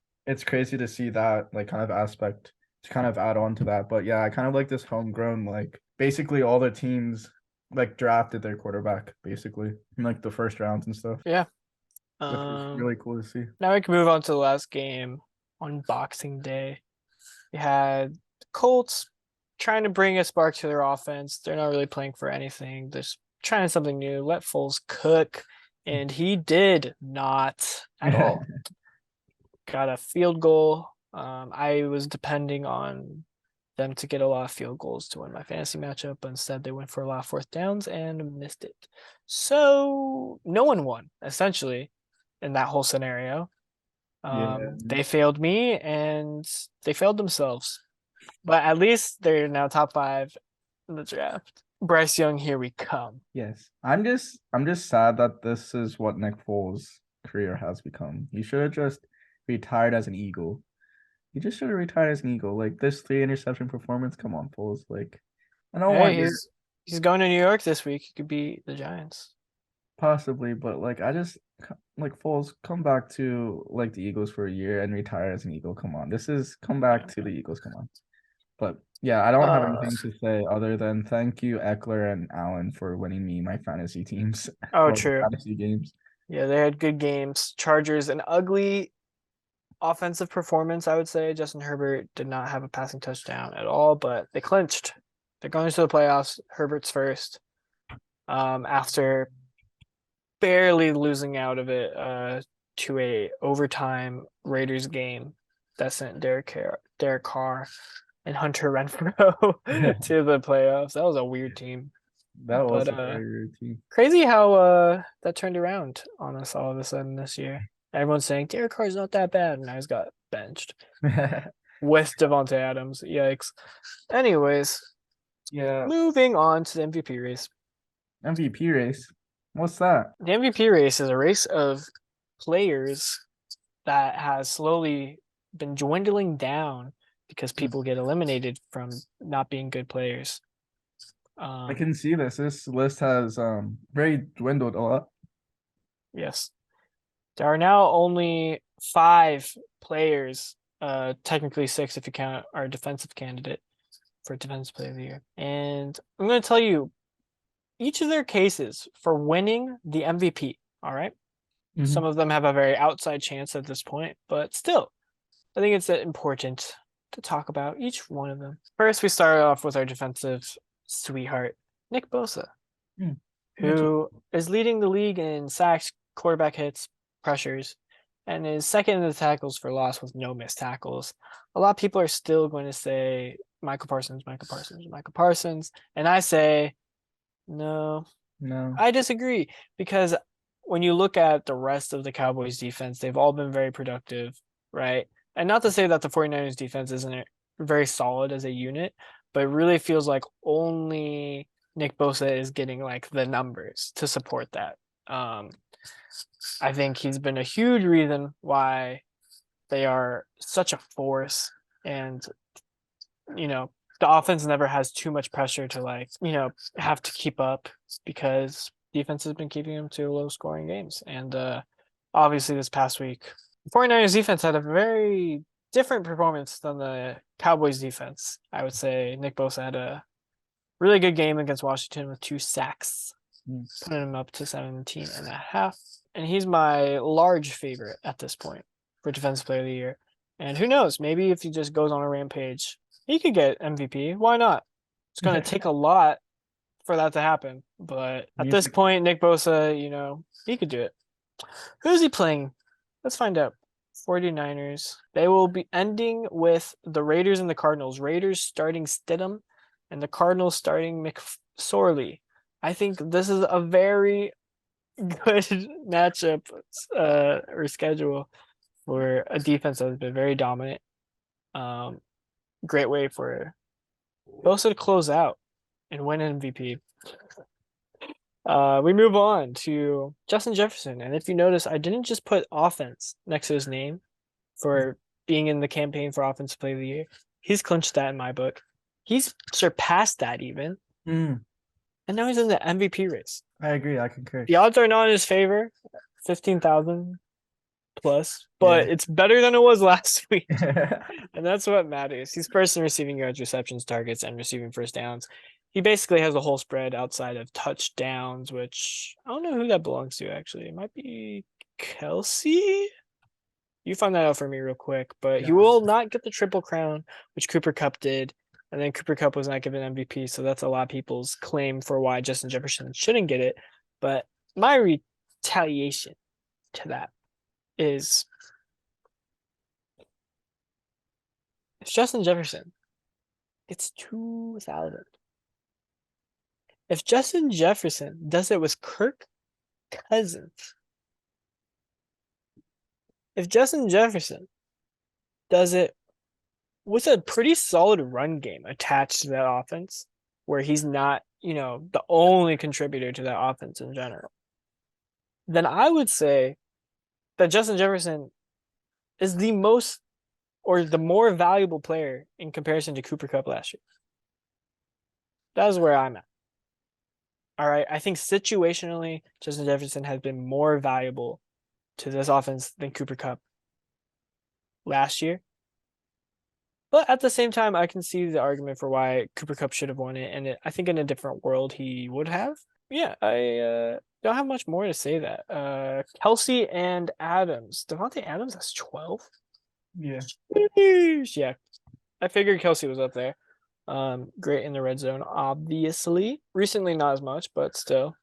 crazy to see that like kind of aspect to kind of add on to that. But yeah, I kind of like this homegrown, like basically all the teams like drafted their quarterback basically in like the first rounds and stuff. yeah. Which is really cool to see. Now we can move on to the last game on Boxing Day. We had the Colts trying to bring a spark to their offense. They're not really playing for anything. They're just trying something new. Let Foles cook. And he did not at all. Got a field goal. I was depending on them to get a lot of field goals to win my fantasy matchup, but instead they went for a lot of fourth downs and missed it. So no one won, essentially, in that whole scenario. They failed me and they failed themselves. But at least they're now top 5 in the draft. Bryce Young, here we come. Yes. I'm just sad that this is what Nick Foles' career has become. He should have just retired as an Eagle. He just should have retired as an Eagle. Like this 3 interception performance. Come on, Foles. Like I don't want he's going to New York this week. He could beat the Giants. Possibly, but like I just like Foles, come back to like the Eagles for a year and retire as an Eagle. Come on. Come back to the Eagles. Come on. But yeah, I don't have anything to say other than thank you, Eckler and Allen, for winning me my fantasy teams. Oh, true. Fantasy games. Yeah, they had good games. Chargers, an ugly offensive performance, I would say. Justin Herbert did not have a passing touchdown at all, but they clinched. They're going to the playoffs. Herbert's first. After barely losing out of it to a overtime Raiders game that sent Derek Carr and Hunter Renfrow to the playoffs. That was a weird team. That was a very weird team. Crazy how that turned around on us all of a sudden this year. Everyone's saying Derek Carr's not that bad, and now he's got benched with Devontae Adams. Yikes. Anyways, yeah. Moving on to the MVP race. MVP race? What's that? The MVP race is a race of players that has slowly been dwindling down because people get eliminated from not being good players. I can see this. This list has very dwindled a lot. Yes. There are now only 5 players, technically 6 if you count our defensive candidate for Defensive Player of the Year. And I'm going to tell you each of their cases for winning the MVP, all right? Mm-hmm. Some of them have a very outside chance at this point, but still, I think it's important to talk about each one of them. First, we start off with our defensive sweetheart, Nick Bosa, who is leading the league in sacks, quarterback hits, pressures, and is second in the tackles for loss with no missed tackles. A lot of people are still going to say Michael Parsons, and I say No, No. I disagree because when you look at the rest of the Cowboys defense, they've all been very productive, right? And not to say that the 49ers defense isn't very solid as a unit, but it really feels like only Nick Bosa is getting like the numbers to support that. I think he's been a huge reason why they are such a force, and the offense never has too much pressure to have to keep up because defense has been keeping them to low scoring games. And obviously this past week, the 49ers defense had a very different performance than the Cowboys defense. I would say Nick Bosa had a really good game against Washington with 2 sacks, putting him up to 17.5. And he's my large favorite at this point for Defensive Player of the Year. And who knows, maybe if he just goes on a rampage, he could get MVP. Why not? It's going to take a lot for that to happen. But at this point, Nick Bosa, he could do it. Who's he playing? Let's find out. 49ers. They will be ending with the Raiders and the Cardinals. Raiders starting Stidham and the Cardinals starting McSorley. I think this is a very good matchup or schedule for a defense that has been very dominant. Great way for Bosa to close out and win MVP. We move on to Justin Jefferson. And if you notice, I didn't just put offense next to his name for being in the campaign for Offensive Player of the Year. He's clinched that in my book. He's surpassed that even. And now he's in the MVP race. I agree. I concur. The odds are not in his favor, 15,000 plus, but it's better than it was last week. And that's what matters. He's first in receiving yards, receptions, targets, and receiving first downs. He basically has a whole spread outside of touchdowns, which I don't know who that belongs to, actually. It might be Kelsey. You find that out for me real quick. But he will not get the Triple Crown, which Cooper Kupp did. And then Cooper Kupp was not given MVP. So that's a lot of people's claim for why Justin Jefferson shouldn't get it. But my retaliation to that is if Justin Jefferson gets 2,000, if Justin Jefferson does it with Kirk Cousins, if Justin Jefferson does it with a pretty solid run game attached to that offense, where he's not, the only contributor to that offense in general, then I would say that Justin Jefferson is the most or the more valuable player in comparison to Cooper Kupp last year. That is where I'm at. All right. I think situationally, Justin Jefferson has been more valuable to this offense than Cooper Kupp last year. But at the same time, I can see the argument for why Cooper Kupp should have won it. And I think in a different world, he would have. Yeah, I don't have much more to say that. Kelsey and Adams. Devontae Adams has 12? Yeah. Yeah. I figured Kelsey was up there. Great in the red zone, obviously. Recently, not as much, but still.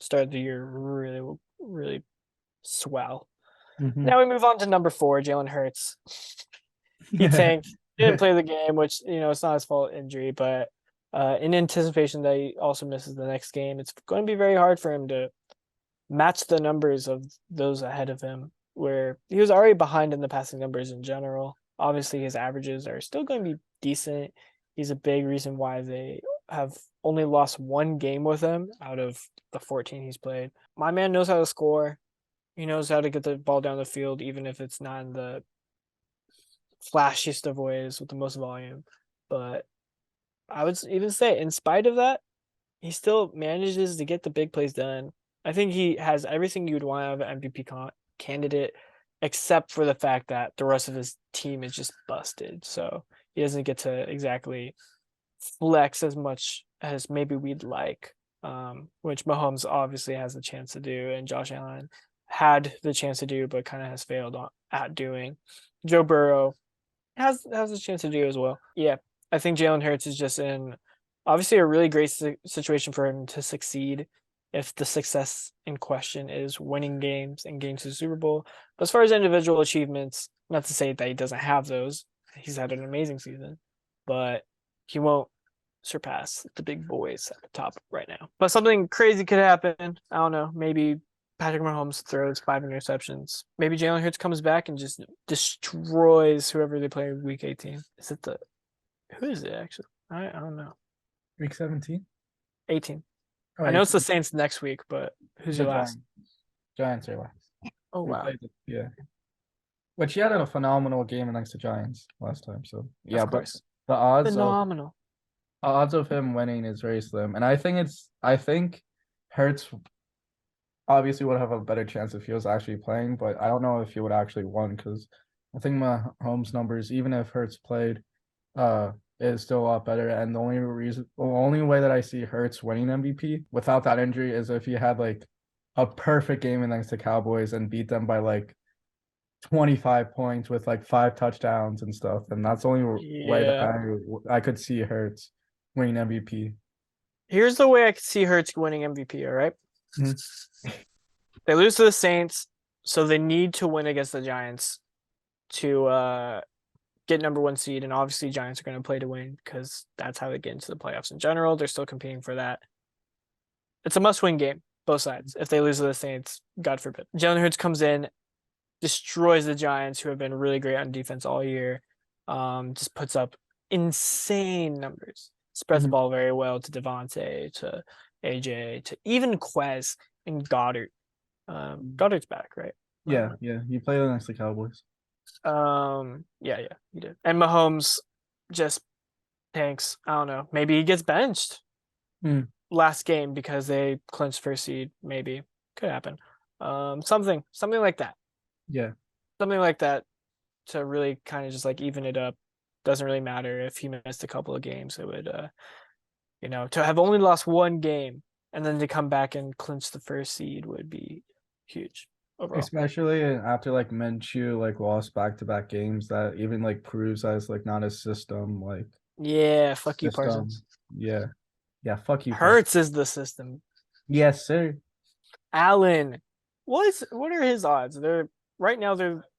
Started the year really, really swell. Now we move on to number 4, Jalen Hurts. He tanked, didn't play the game, which, it's not his fault, injury, but in anticipation that he also misses the next game, it's going to be very hard for him to match the numbers of those ahead of him, where he was already behind in the passing numbers in general. Obviously, his averages are still going to be decent. He's a big reason why they have only lost 1 game with him out of the 14 he's played. My man knows how to score. He knows how to get the ball down the field, even if it's not in the flashiest of ways with the most volume. But I would even say, in spite of that, he still manages to get the big plays done. I think he has everything you would want out of an MVP candidate, except for the fact that the rest of his team is just busted. So he doesn't get to exactly flex as much as maybe we'd like, which Mahomes obviously has the chance to do, and Josh Allen had the chance to do, but kind of has failed at doing. Joe Burrow has a chance to do as well. Yeah, I think Jalen Hurts is just in obviously a really great situation for him to succeed if the success in question is winning games and getting to the Super Bowl. But as far as individual achievements, not to say that he doesn't have those. He's had an amazing season, but he won't surpass the big boys at the top right now. But something crazy could happen. I don't know. Maybe Patrick Mahomes throws 5 interceptions. Maybe Jalen Hurts comes back and just destroys whoever they play week 18. Is it who is it actually? I don't know. Week 17. 18. Oh, I know it's the Saints next week, but who's your last? Giants are last. Oh wow. Yeah. Which he had a phenomenal game against the Giants last time. So yeah, Of course. but Phenomenal. odds of him winning is very slim. And I think Hurts obviously would have a better chance if he was actually playing, but I don't know if he would actually won because I think Mahomes' numbers, even if Hurts played, is still a lot better. And the only way that I see Hurts winning MVP without that injury is if he had like a perfect game against the Cowboys and beat them by like 25 points with like 5 touchdowns and stuff. And that's the only way that I could see Hurts winning MVP. Here's the way I could see Hurts winning MVP, all right? Mm-hmm. They lose to the Saints, so they need to win against the Giants to get number 1 seed. And obviously Giants are going to play to win because that's how they get into the playoffs in general. They're still competing for that. It's a must-win game, both sides. If they lose to the Saints, God forbid. Jalen Hurts comes in, destroys the Giants, who have been really great on defense all year. Just puts up insane numbers. Spreads the ball very well to Devontae, to AJ, to even Quez and Goddard. Goddard's back, right? Yeah. He played against the Cowboys. Yeah, he did. And Mahomes just tanks. I don't know. Maybe he gets benched last game because they clinched first seed. Maybe could happen. Something like that. Yeah, something like that to really kind of just like even it up. Doesn't really matter if he missed a couple of games. It would, to have only lost 1 game and then to come back and clinch the first seed would be huge overall. Especially after like Minshew like lost back-to-back games, that even like proves that it's like not a system. Like fuck you, Parsons. Yeah, fuck you. Hurts is the system. Yes, sir. Allen, what are his odds? They're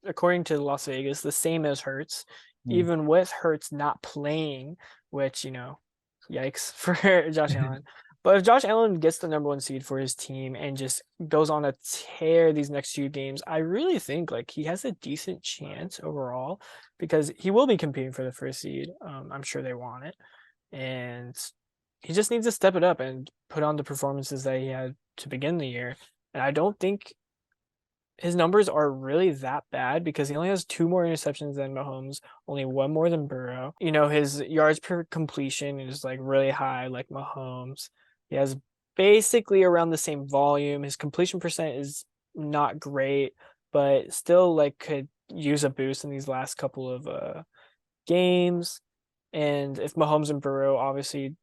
according to Las Vegas the same as Hurts, even with Hurts not playing, which yikes for Josh Allen. But if Josh Allen gets the number 1 seed for his team and just goes on a tear these next 2 games, I really think like he has a decent chance overall because he will be competing for the first seed. I'm sure they want it, and he just needs to step it up and put on the performances that he had to begin the year. And I don't think his numbers are really that bad because he only has 2 more interceptions than Mahomes, only 1 more than Burrow. His yards per completion is like really high, like Mahomes. He has basically around the same volume. His completion percent is not great, but still like could use a boost in these last couple of games. And if Mahomes and Burrow obviously,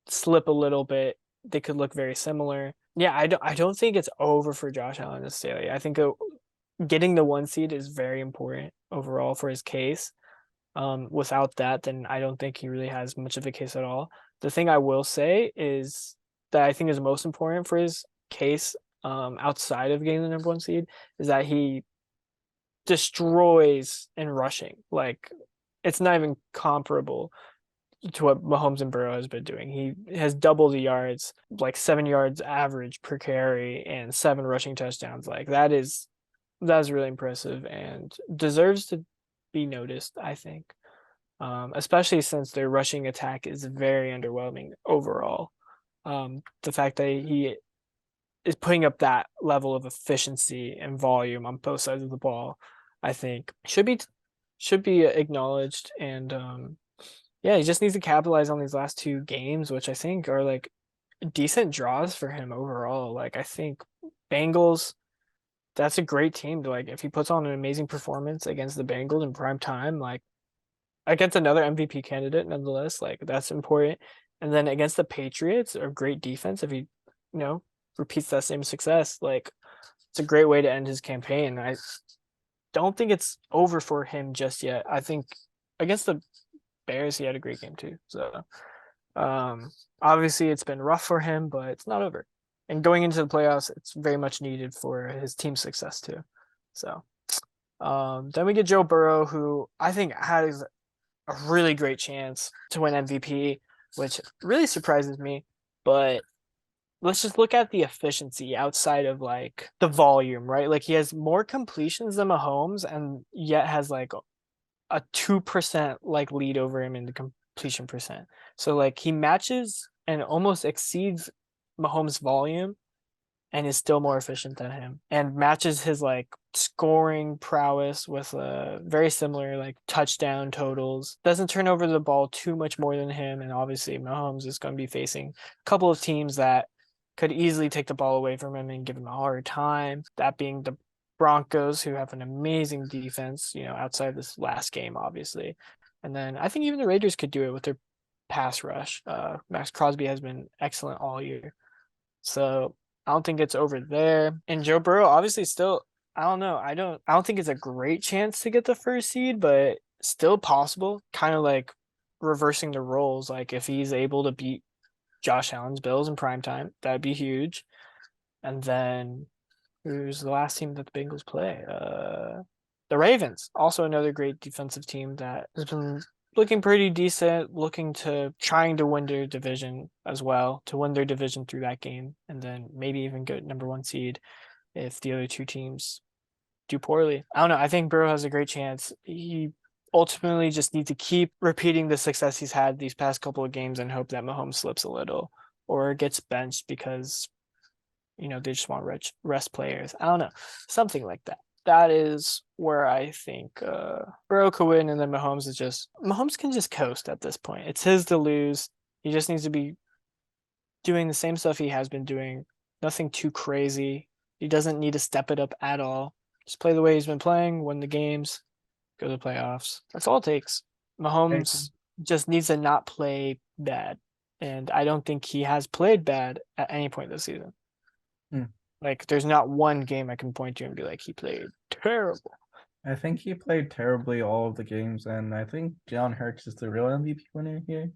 slip a little bit, they could look very similar. Yeah, I don't think it's over for Josh Allen necessarily. I think getting the 1 seed is very important overall for his case. Without that, then I don't think he really has much of a case at all. The thing I will say is that I think is most important for his case, outside of getting the number 1 seed, is that he destroys in rushing. Like, it's not even comparable to what Mahomes and Burrow has been doing. He has double the yards, like 7 yards average per carry and 7 rushing touchdowns. Like that is really impressive and deserves to be noticed, I think. Especially since their rushing attack is very underwhelming overall. The fact that he is putting up that level of efficiency and volume on both sides of the ball, I think should be acknowledged. And he just needs to capitalize on these last 2 games, which I think are like decent draws for him overall. Like I think Bengals, that's a great team to like if he puts on an amazing performance against the Bengals in prime time, like against another MVP candidate nonetheless, like that's important. And then against the Patriots, a great defense, if he, repeats that same success, like it's a great way to end his campaign. I don't think it's over for him just yet. I think against the Bears, he had a great game too. So obviously it's been rough for him, but it's not over. And going into the playoffs, it's very much needed for his team's success too. So then we get Joe Burrow, who I think has a really great chance to win MVP. which really surprises me. But let's just look at the efficiency outside of like the volume, right? Like he has more completions than Mahomes and yet has like a 2% like lead over him in the completion percent. So like he matches and almost exceeds Mahomes' volume and is still more efficient than him and matches his like scoring prowess with very similar like touchdown totals. Doesn't turn over the ball too much more than him, and obviously Mahomes is going to be facing a couple of teams that could easily take the ball away from him and give him a hard time. That being the Broncos, who have an amazing defense, outside this last game, obviously. And then I think even the Raiders could do it with their pass rush. Max Crosby has been excellent all year. So I don't think it's over there. And Joe Burrow, obviously, still, I don't know. I don't think it's a great chance to get the first seed, but still possible. Kind of like reversing the roles. Like if he's able to beat Josh Allen's Bills in primetime, that'd be huge. And then who's the last team that the Bengals play? The Ravens, also another great defensive team that has been looking pretty decent, trying to win their division as well, to win their division through that game, and then maybe even get number 1 seed if the other two teams do poorly. I don't know. I think Burrow has a great chance. He ultimately just needs to keep repeating the success he's had these past couple of games and hope that Mahomes slips a little or gets benched because they just want rest players. I don't know. Something like that. That is where I think Burrow could win, and then Mahomes can just coast at this point. It's his to lose. He just needs to be doing the same stuff he has been doing. Nothing too crazy. He doesn't need to step it up at all. Just play the way he's been playing, win the games, go to the playoffs. That's all it takes. Mahomes just needs to not play bad. And I don't think he has played bad at any point this season. Like, there's not one game I can point to and be like, he played terrible. I think he played terribly all of the games, and I think Jalen Hurts is the real MVP winner here,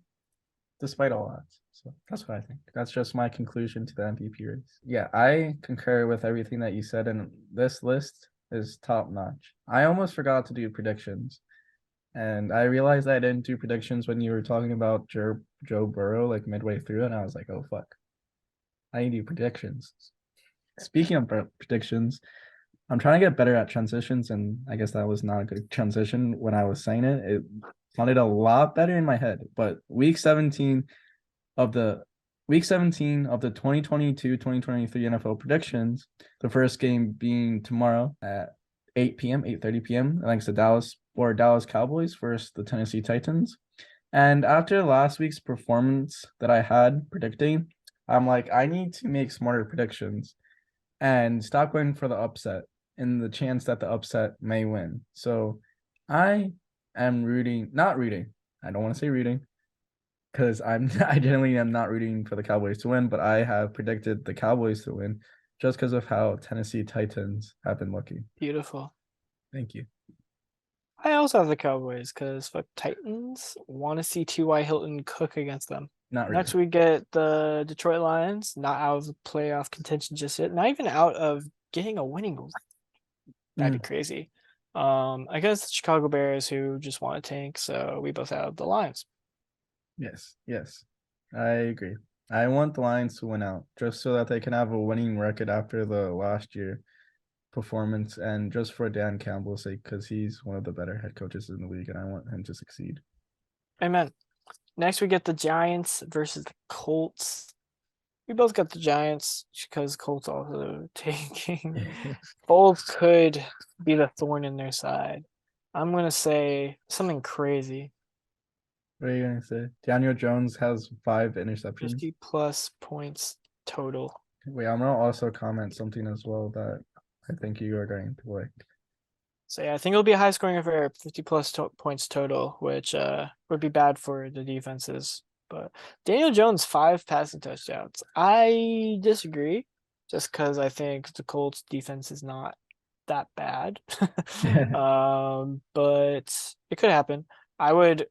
despite all that. So that's what I think. That's just my conclusion to the MVP race. Yeah, I concur with everything that you said, and this list is top notch. I almost forgot to do predictions, and I realized I didn't do predictions when you were talking about Joe Burrow like midway through, and I was like, oh fuck, I need to do predictions. Speaking of predictions, I'm trying to get better at transitions, and I guess that was not a good transition when I was saying it. It sounded a lot better in my head. But week 17 of the 2022-2023 NFL predictions, the first game being tomorrow at 8:30 p.m. against the Dallas Cowboys versus the Tennessee Titans. And after last week's performance that I had predicting, I'm like, I need to make smarter predictions and stop going for the upset in the chance that the upset may win. So I am not rooting. I don't want to say rooting because I generally am not rooting for the Cowboys to win, but I have predicted the Cowboys to win just because of how Tennessee Titans have been looking. Beautiful. Thank you. I also have the Cowboys because fuck Titans. Want to see T.Y. Hilton cook against them. Not really. Next we get the Detroit Lions, not out of the playoff contention just yet, not even out of getting a winning. That'd be crazy. I guess the Chicago Bears, who just want to tank, so we both have the Lions. Yes, I agree. I want the Lions to win out just so that they can have a winning record after the last year performance, and just for Dan Campbell's sake, because he's one of the better head coaches in the league, and I want him to succeed. Amen. Next, we get the Giants versus the Colts. We both got the Giants because Colts also tanking. Both could be the thorn in their side. I'm going to say something crazy. What are you going to say? Daniel Jones has 5 interceptions. 50+ points total. Wait, I'm going to also comment something as well that I think you are going to like. So yeah, I think it'll be a high scoring affair, 50+ points total, which would be bad for the defenses. But Daniel Jones, 5 passing touchdowns. I disagree, just because I think the Colts defense is not that bad. But it could happen. I would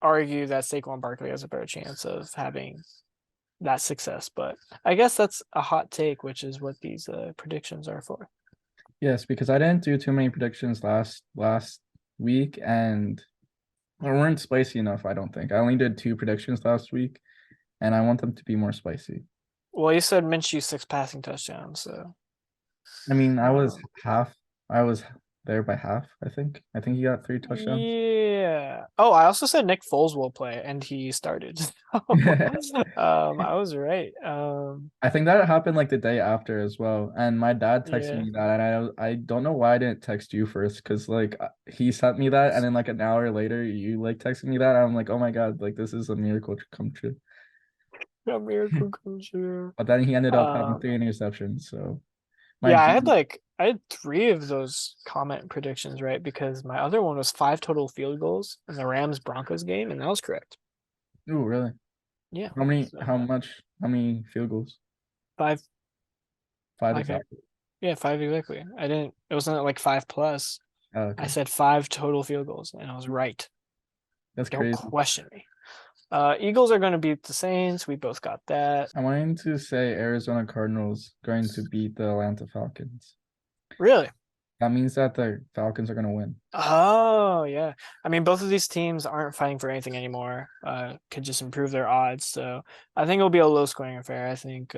argue that Saquon Barkley has a better chance of having that success, but I guess that's a hot take, which is what these predictions are for. Yes, because I didn't do too many predictions last week, and They weren't spicy enough, I don't think. I only did 2 predictions last week, and I want them to be more spicy. Well, you said Minshew 6 passing touchdowns, so I mean, um, I was there by half, I think. I think he got 3 touchdowns. yeah. Oh, I also said Nick Foles will play, and he started. I was right. I think that happened like the day after as well. And my dad texted Yeah. me that, and I don't know why I didn't text you first, because like he sent me that, and then like an hour later you like texted me that. I'm like, oh my God, like this is a miracle to come true. A miracle come true. But then he ended up having Um, 3 interceptions. So my yeah, G. I had 3 of those comment predictions right because my other one was 5 total field goals in the Rams Broncos game, and that was correct. Ooh, really? Yeah. How many? So How many field goals? 5 5 like exactly. yeah, 5 exactly. I didn't it wasn't like 5 plus. Oh, I okay. said 5 total field goals and I was right. That's Don't crazy. question me. Eagles are going to beat the Saints. We both got that. I'm wanting to say Arizona Cardinals going to beat the Atlanta Falcons. Really? That means that the Falcons are going to win. Oh, yeah. I mean, both of these teams aren't fighting for anything anymore. Could just improve their odds. So I think it'll be a low scoring affair. I think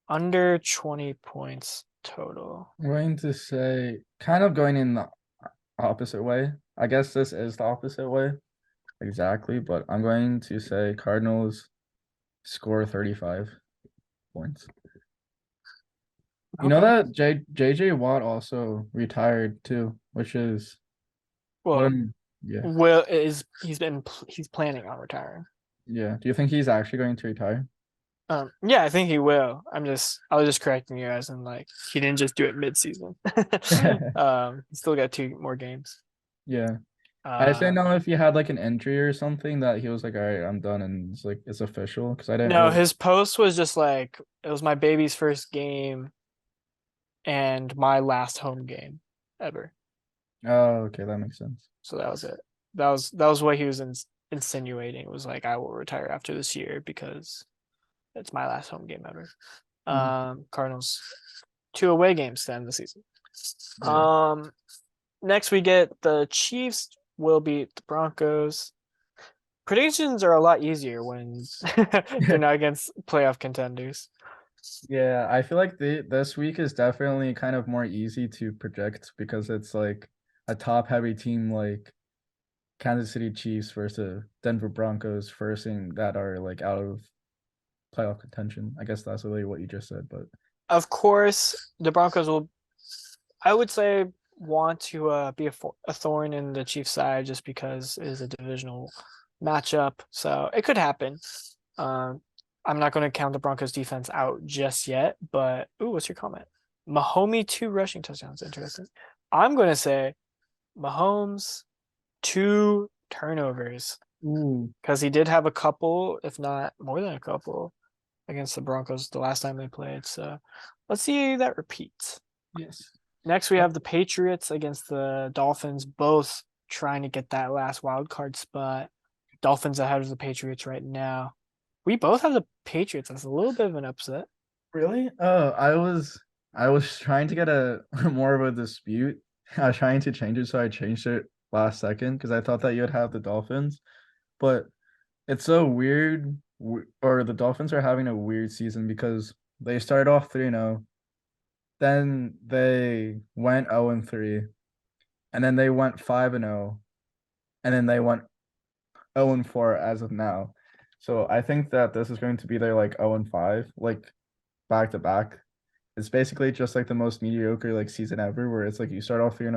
under 20 points total. I'm going to say kind of going in the opposite way. I guess this is the opposite way exactly, but I'm going to say Cardinals score 35 points. You know Okay. that JJ Watt also retired too, which is what Well, I'm yeah. he's planning on retiring. Yeah. Do you think he's actually going to retire? Yeah, I think he will. I was just correcting you as in like he didn't just do it mid-season. He still got 2 more games. Yeah. I just didn't Uh, know if he had like an injury or something that he was like, all right, I'm done, and it's like it's official because I didn't no, really. his post was just like it was my baby's first game and my last home game ever. Oh, okay, that makes sense. So that was it. That was what he was insinuating. It was like I will retire after this year because it's my last home game ever. Mhm. Cardinals 2 away games to end the season. Yeah. Next we get the Chiefs will beat the Broncos. Predictions are a lot easier when they're not against playoff contenders. Yeah, I feel like this week is definitely kind of more easy to project because it's like a top heavy team like Kansas City Chiefs versus Denver Broncos facing that are like out of playoff contention. I guess that's really what you just said, but Of course, the Broncos will, I would say, want to be a thorn in the Chiefs' side just because it is a divisional matchup. So it could happen. Um, I'm not going to count the Broncos defense out just yet, but ooh, what's your comment? Mahomes 2 rushing touchdowns. Interesting. I'm going to say Mahomes 2 turnovers ooh, because he did have a couple, if not more than a couple, against the Broncos the last time they played. So let's see that repeats. yes. Next, we have the Patriots against the Dolphins, both trying to get that last wild card spot. Dolphins ahead of the Patriots right now. We both have the Patriots. That's a little bit of an upset. Really? Oh, I was trying to get a more of a dispute. I was trying to change it, so I changed it last second because I thought that you'd have the Dolphins, but it's so weird. Or the Dolphins are having a weird season because they started off 3-0, then they went 0-3, and then they went 5-0, and then they went 0-4 as of now. So I think that this is going to be their like 0-5, like back to back. It's basically just like the most mediocre like season ever, where it's like you start off, I'm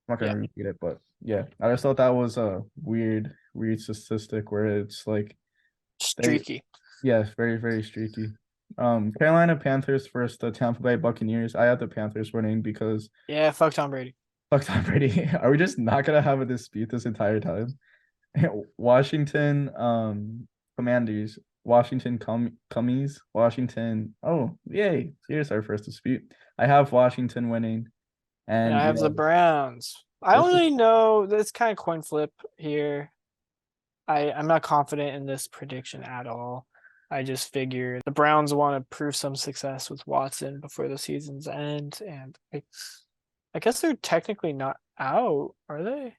not Yeah, gonna repeat it, but yeah, I just thought that was a weird statistic where it's like they, streaky. yeah, very, very streaky. Carolina Panthers versus the Tampa Bay Buccaneers. I have the Panthers winning because Yeah, fuck Tom Brady. fuck Tom Brady. Are we just not gonna have a dispute this entire time? Washington, Commanders, Washington Cummies, Washington. Oh, yay! Here's our first dispute. I have Washington winning, And and I have yeah, the Browns. I this don't is really know. That's kind of coin flip here. I'm not confident in this prediction at all. I just figure the Browns want to prove some success with Watson before the season's end, and I guess they're technically not out, are they?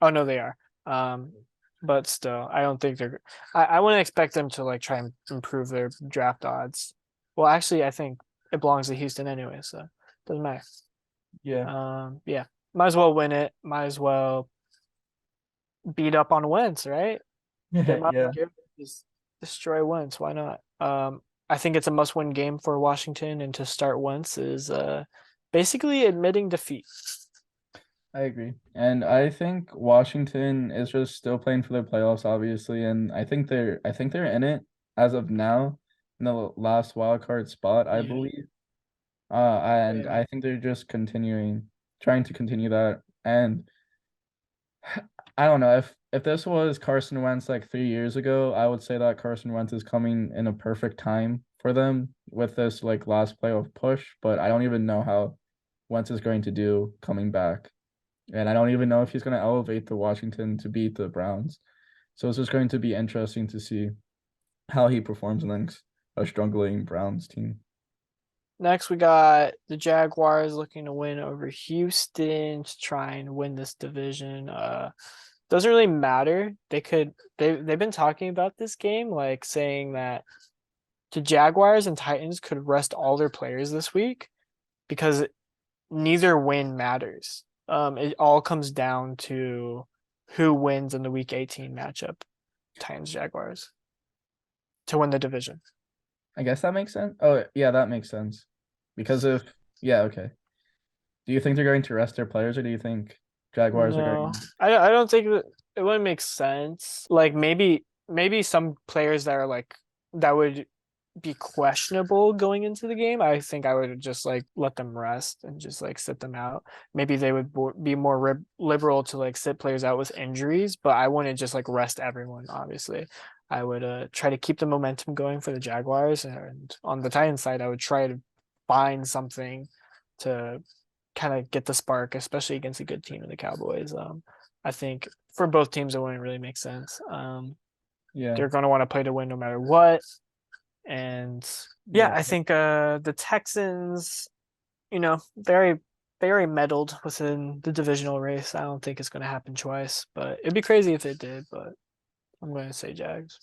Oh no, they are. But still, I don't think they're. I wouldn't expect them to like try and improve their draft odds. Well, actually, I think it belongs to Houston anyway, so it doesn't matter. Yeah, might as well win it. Might as well beat up on Wentz, right? Get my Yeah. just destroy Wentz. Why not? I think it's a must-win game for Washington, and to start Wentz is basically admitting defeat. I agree. And I think Washington is just still playing for the playoffs, obviously, and I think they're in it as of now in the last wild card spot, I Yeah. believe. And Yeah. I think they're just trying to continue that. And I don't know if this was Carson Wentz like 3 years ago, I would say that Carson Wentz is coming in a perfect time for them with this like last playoff push. But I don't even know how Wentz is going to do coming back. And I don't even know if he's going to elevate the Washington to beat the Browns. So it's just going to be interesting to see how he performs against a struggling Browns team. Next, we got the Jaguars looking to win over Houston to try and win this division. Doesn't really matter. They've been talking about this game, like saying that the Jaguars and Titans could rest all their players this week because neither win matters. It all comes down to who wins in the Week 18 matchup, Titans Jaguars, to win the division. I guess that makes sense. Oh, yeah, that makes sense. Because okay. Do you think they're going to rest their players, or do you think Jaguars are No, going? I don't think that it wouldn't make sense. Like maybe some players that are like that would be questionable going into the game. I think I would just like let them rest and just like sit them out. Maybe they would be more liberal to like sit players out with injuries, but I wouldn't just like rest everyone. Obviously, I would try to keep the momentum going for the Jaguars, and on the Titans side, I would try to find something to kind of get the spark, especially against a good team in the Cowboys. I think for both teams, it wouldn't really make sense. Yeah. They're going to want to play to win no matter what. And yeah, I think the Texans, very meddled within the divisional race. I don't think it's going to happen twice, but it'd be crazy if it did. But I'm going to say Jags.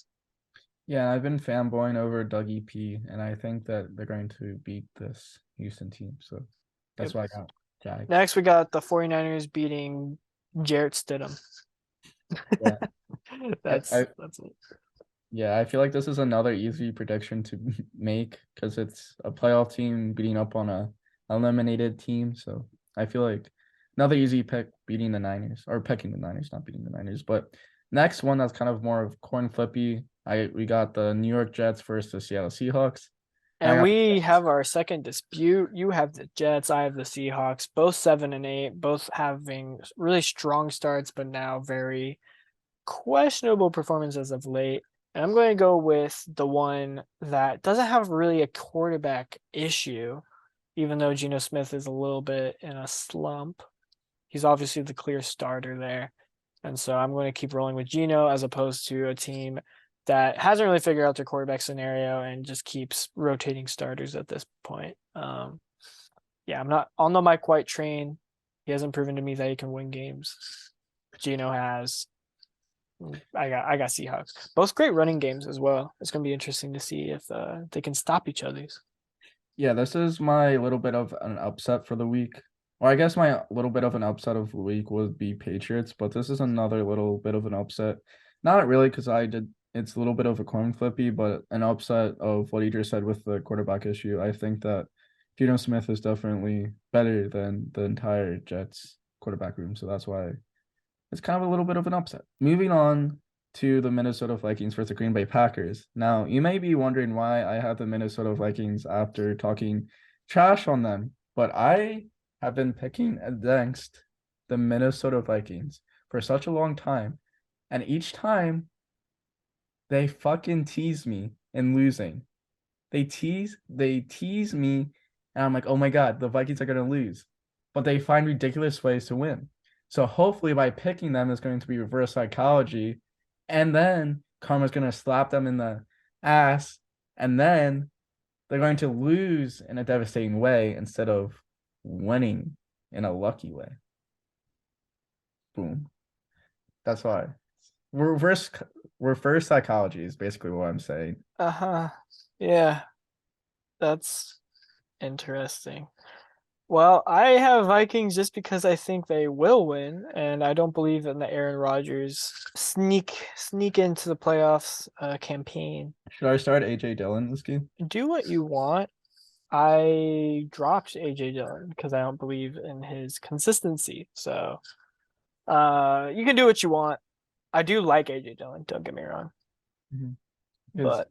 Yeah, I've been fanboying over Dougie P, and I think that they're going to beat this Houston team. So that's why I got Jags. Next, we got the 49ers beating Jarrett Stidham. Yeah. that's it. Yeah, I feel like this is another easy prediction to make because it's a playoff team beating up on a eliminated team. So I feel like another easy pick beating the Niners, or picking the Niners, not beating the Niners. But next one that's kind of more of coin flippy. We got the New York Jets versus the Seattle Seahawks. And we have our second dispute. You have the Jets, I have the Seahawks, both 7-8, both having really strong starts, but now very questionable performances of late. And I'm going to go with the one that doesn't have really a quarterback issue, even though Geno Smith is a little bit in a slump. He's obviously the clear starter there. And so I'm going to keep rolling with Geno as opposed to a team that hasn't really figured out their quarterback scenario and just keeps rotating starters at this point. Yeah, I'm not on the Mike White train. He hasn't proven to me that he can win games. Geno has. I got Seahawks. Both great running games as well. It's going to be interesting to see if they can stop each other's. Yeah, this is my little bit of an upset for the week. Or I guess my little bit of an upset of the week would be Patriots, but this is another little bit of an upset. Not really, because it's a little bit of a coin flippy, but an upset of what he just said with the quarterback issue. I think that Geno Smith is definitely better than the entire Jets quarterback room, so that's why it's kind of a little bit of an upset. Moving on to the Minnesota Vikings versus the Green Bay Packers. Now, you may be wondering why I have the Minnesota Vikings after talking trash on them, but I have been picking against the Minnesota Vikings for such a long time, and each time they fucking tease me in losing. They tease me, and I'm like, oh my God, the Vikings are going to lose. But they find ridiculous ways to win. So hopefully by picking them is going to be reverse psychology. And then karma's going to slap them in the ass. And then they're going to lose in a devastating way instead of winning in a lucky way. Boom. That's why. Reverse psychology is basically what I'm saying. Uh-huh. Yeah. That's interesting. Well, I have Vikings just because I think they will win, and I don't believe in the Aaron Rodgers sneak into the playoffs campaign. Should I start AJ Dillon this game? Do what you want. I dropped AJ Dillon because I don't believe in his consistency. So you can do what you want. I do like AJ Dillon, don't get me wrong. Mhm. But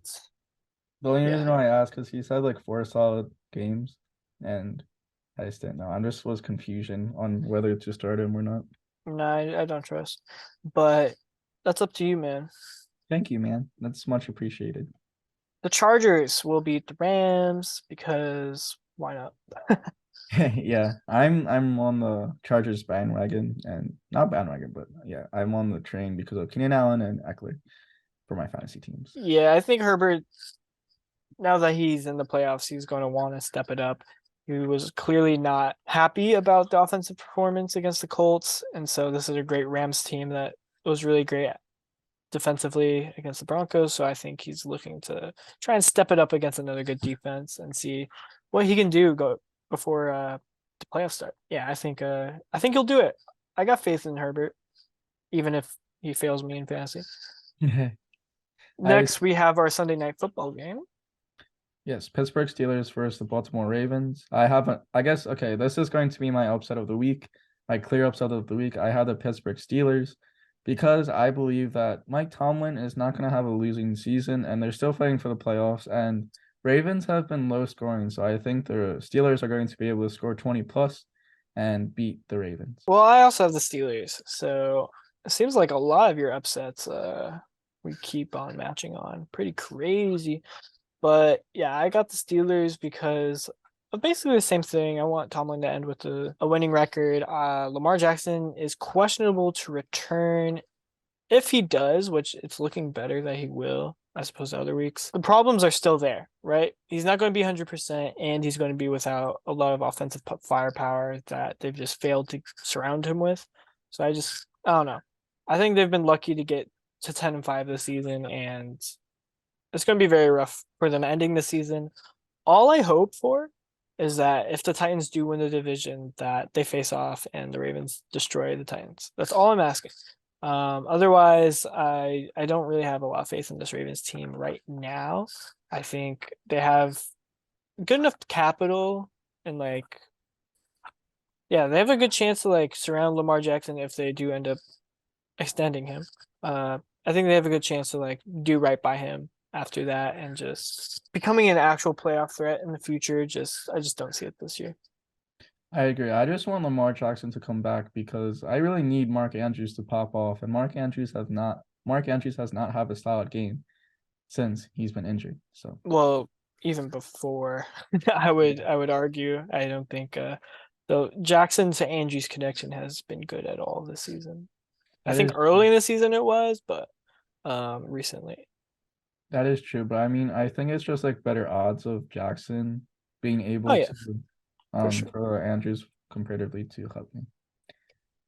The only yeah. reason why I asked because he's had like 4 solid games, and I just didn't know. I just was confusion on whether to start him or not. No, I don't trust. But that's up to you, man. Thank you, man. That's much appreciated. The Chargers will beat the Rams because why not? Yeah, I'm on the Chargers bandwagon, and not bandwagon, but yeah, I'm on the train because of Keenan Allen and Eckler for my fantasy teams. Yeah, I think Herbert, now that he's in the playoffs, he's going to want to step it up. He was clearly not happy about the offensive performance against the Colts, and so this is a great Rams team that was really great defensively against the Broncos. So I think he's looking to try and step it up against another good defense and see what he can do before the playoffs start. Yeah, I think he'll do it. I got faith in Herbert, even if he fails me in fantasy. Next, we have our Sunday night football game. Yes, Pittsburgh Steelers versus the Baltimore Ravens. I guess, okay, this is going to be my upset of the week. My clear upset of the week. I have the Pittsburgh Steelers because I believe that Mike Tomlin is not going to have a losing season and they're still fighting for the playoffs. And Ravens have been low scoring. So I think the Steelers are going to be able to score 20 plus and beat the Ravens. Well, I also have the Steelers. So it seems like a lot of your upsets we keep on matching on. Pretty crazy. But yeah, I got the Steelers because of basically the same thing. I want Tomlin to end with a winning record. Lamar Jackson is questionable to return. If he does, which it's looking better that he will, I suppose, the other weeks, the problems are still there, right? He's not going to be 100%, and he's going to be without a lot of offensive firepower that they've just failed to surround him with. So I don't know. I think they've been lucky to get to 10-5 this season, and it's going to be very rough for them ending the season. All I hope for is that if the Titans do win the division, that they face off and the Ravens destroy the Titans. That's all I'm asking. Otherwise, I don't really have a lot of faith in this Ravens team right now. I think they have good enough capital and they have a good chance to surround Lamar Jackson if they do end up extending him. I think they have a good chance to do right by him after that and just becoming an actual playoff threat in the future. I just don't see it this year. I agree. I just want Lamar Jackson to come back because I really need Mark Andrews to pop off, and Mark Andrews has not had a solid game since he's been injured. So well, even before, I would argue. I don't think the Jackson to Andrews connection has been good at all this season. I think early in the season it was, but recently. That is true, but I mean, I think it's just better odds of Jackson being able to throw Andrews comparatively to Hutton.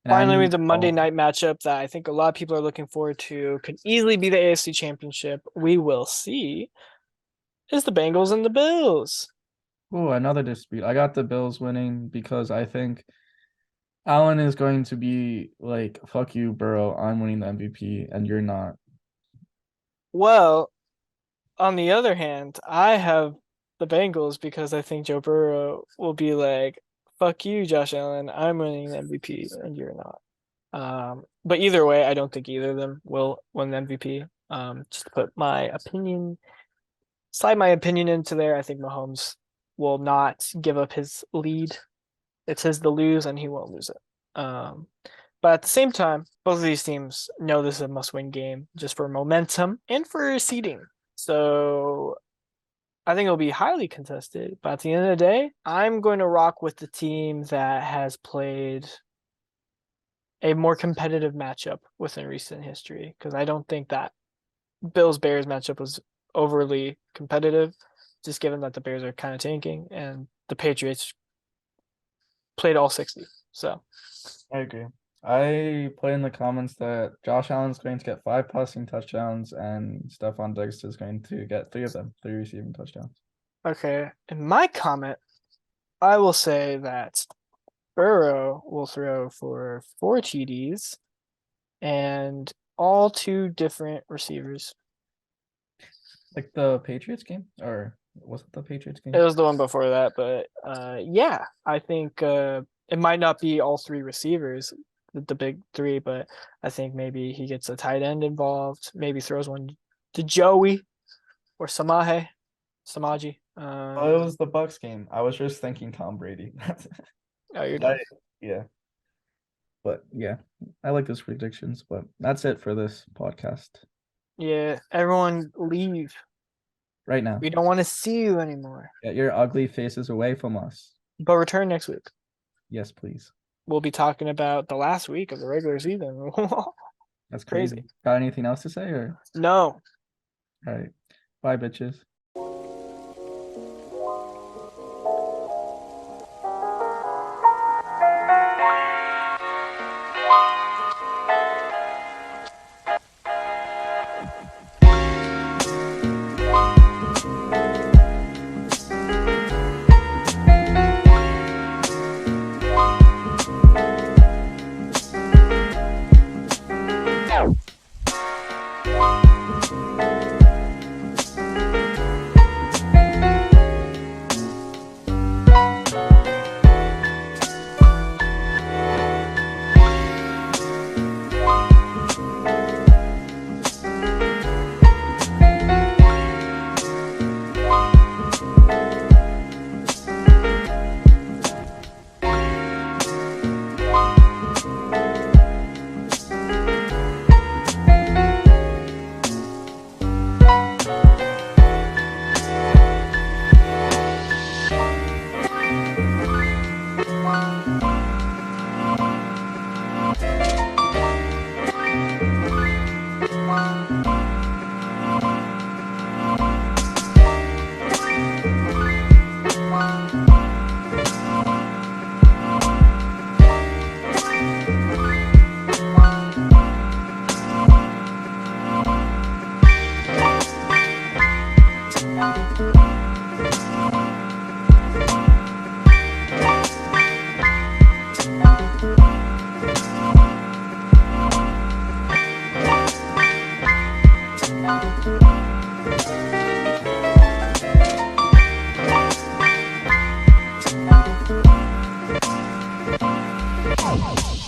Finally, the Monday night matchup that I think a lot of people are looking forward to could easily be the AFC Championship. We will see. Is the Bengals and the Bills. Oh, another dispute. I got the Bills winning because I think Allen is going to be like, fuck you, Burrow. I'm winning the MVP and you're not. Well, on the other hand, I have the Bengals because I think Joe Burrow will be like, fuck you, Josh Allen. I'm winning the MVP and you're not. But either way, I don't think either of them will win the MVP. Just to put slide my opinion into there. I think Mahomes will not give up his lead. It's his to lose, and he won't lose it. But at the same time, both of these teams know this is a must-win game just for momentum and for seeding. So I think it'll be highly contested. But at the end of the day, I'm going to rock with the team that has played a more competitive matchup within recent history because I don't think that Bills-Bears matchup was overly competitive, just given that the Bears are kind of tanking and the Patriots played all 60. So I agree. I put in the comments that Josh Allen's going to get 5 passing touchdowns and Stephon Diggs is going to get 3 of them, 3 receiving touchdowns. Okay. In my comment, I will say that Burrow will throw for 4 TDs and all 2 different receivers. Like the Patriots game? Or was it the Patriots game? It was the one before that, but yeah, I think it might not be all 3 receivers, the big 3, but I think maybe he gets a tight end involved, maybe throws one to Joey or Samaji. Oh, it was the Bucks game. I was just thinking Tom Brady. Oh, you're done. Yeah. But yeah, I like those predictions, but that's it for this podcast Yeah, everyone leave. right now. We don't want to see you anymore. Get your ugly faces away from us. But return next week. Yes, please. We'll be talking about the last week of the regular season. That's Crazy. crazy. Got anything else to say or? No. All right. Bye, bitches. Oh.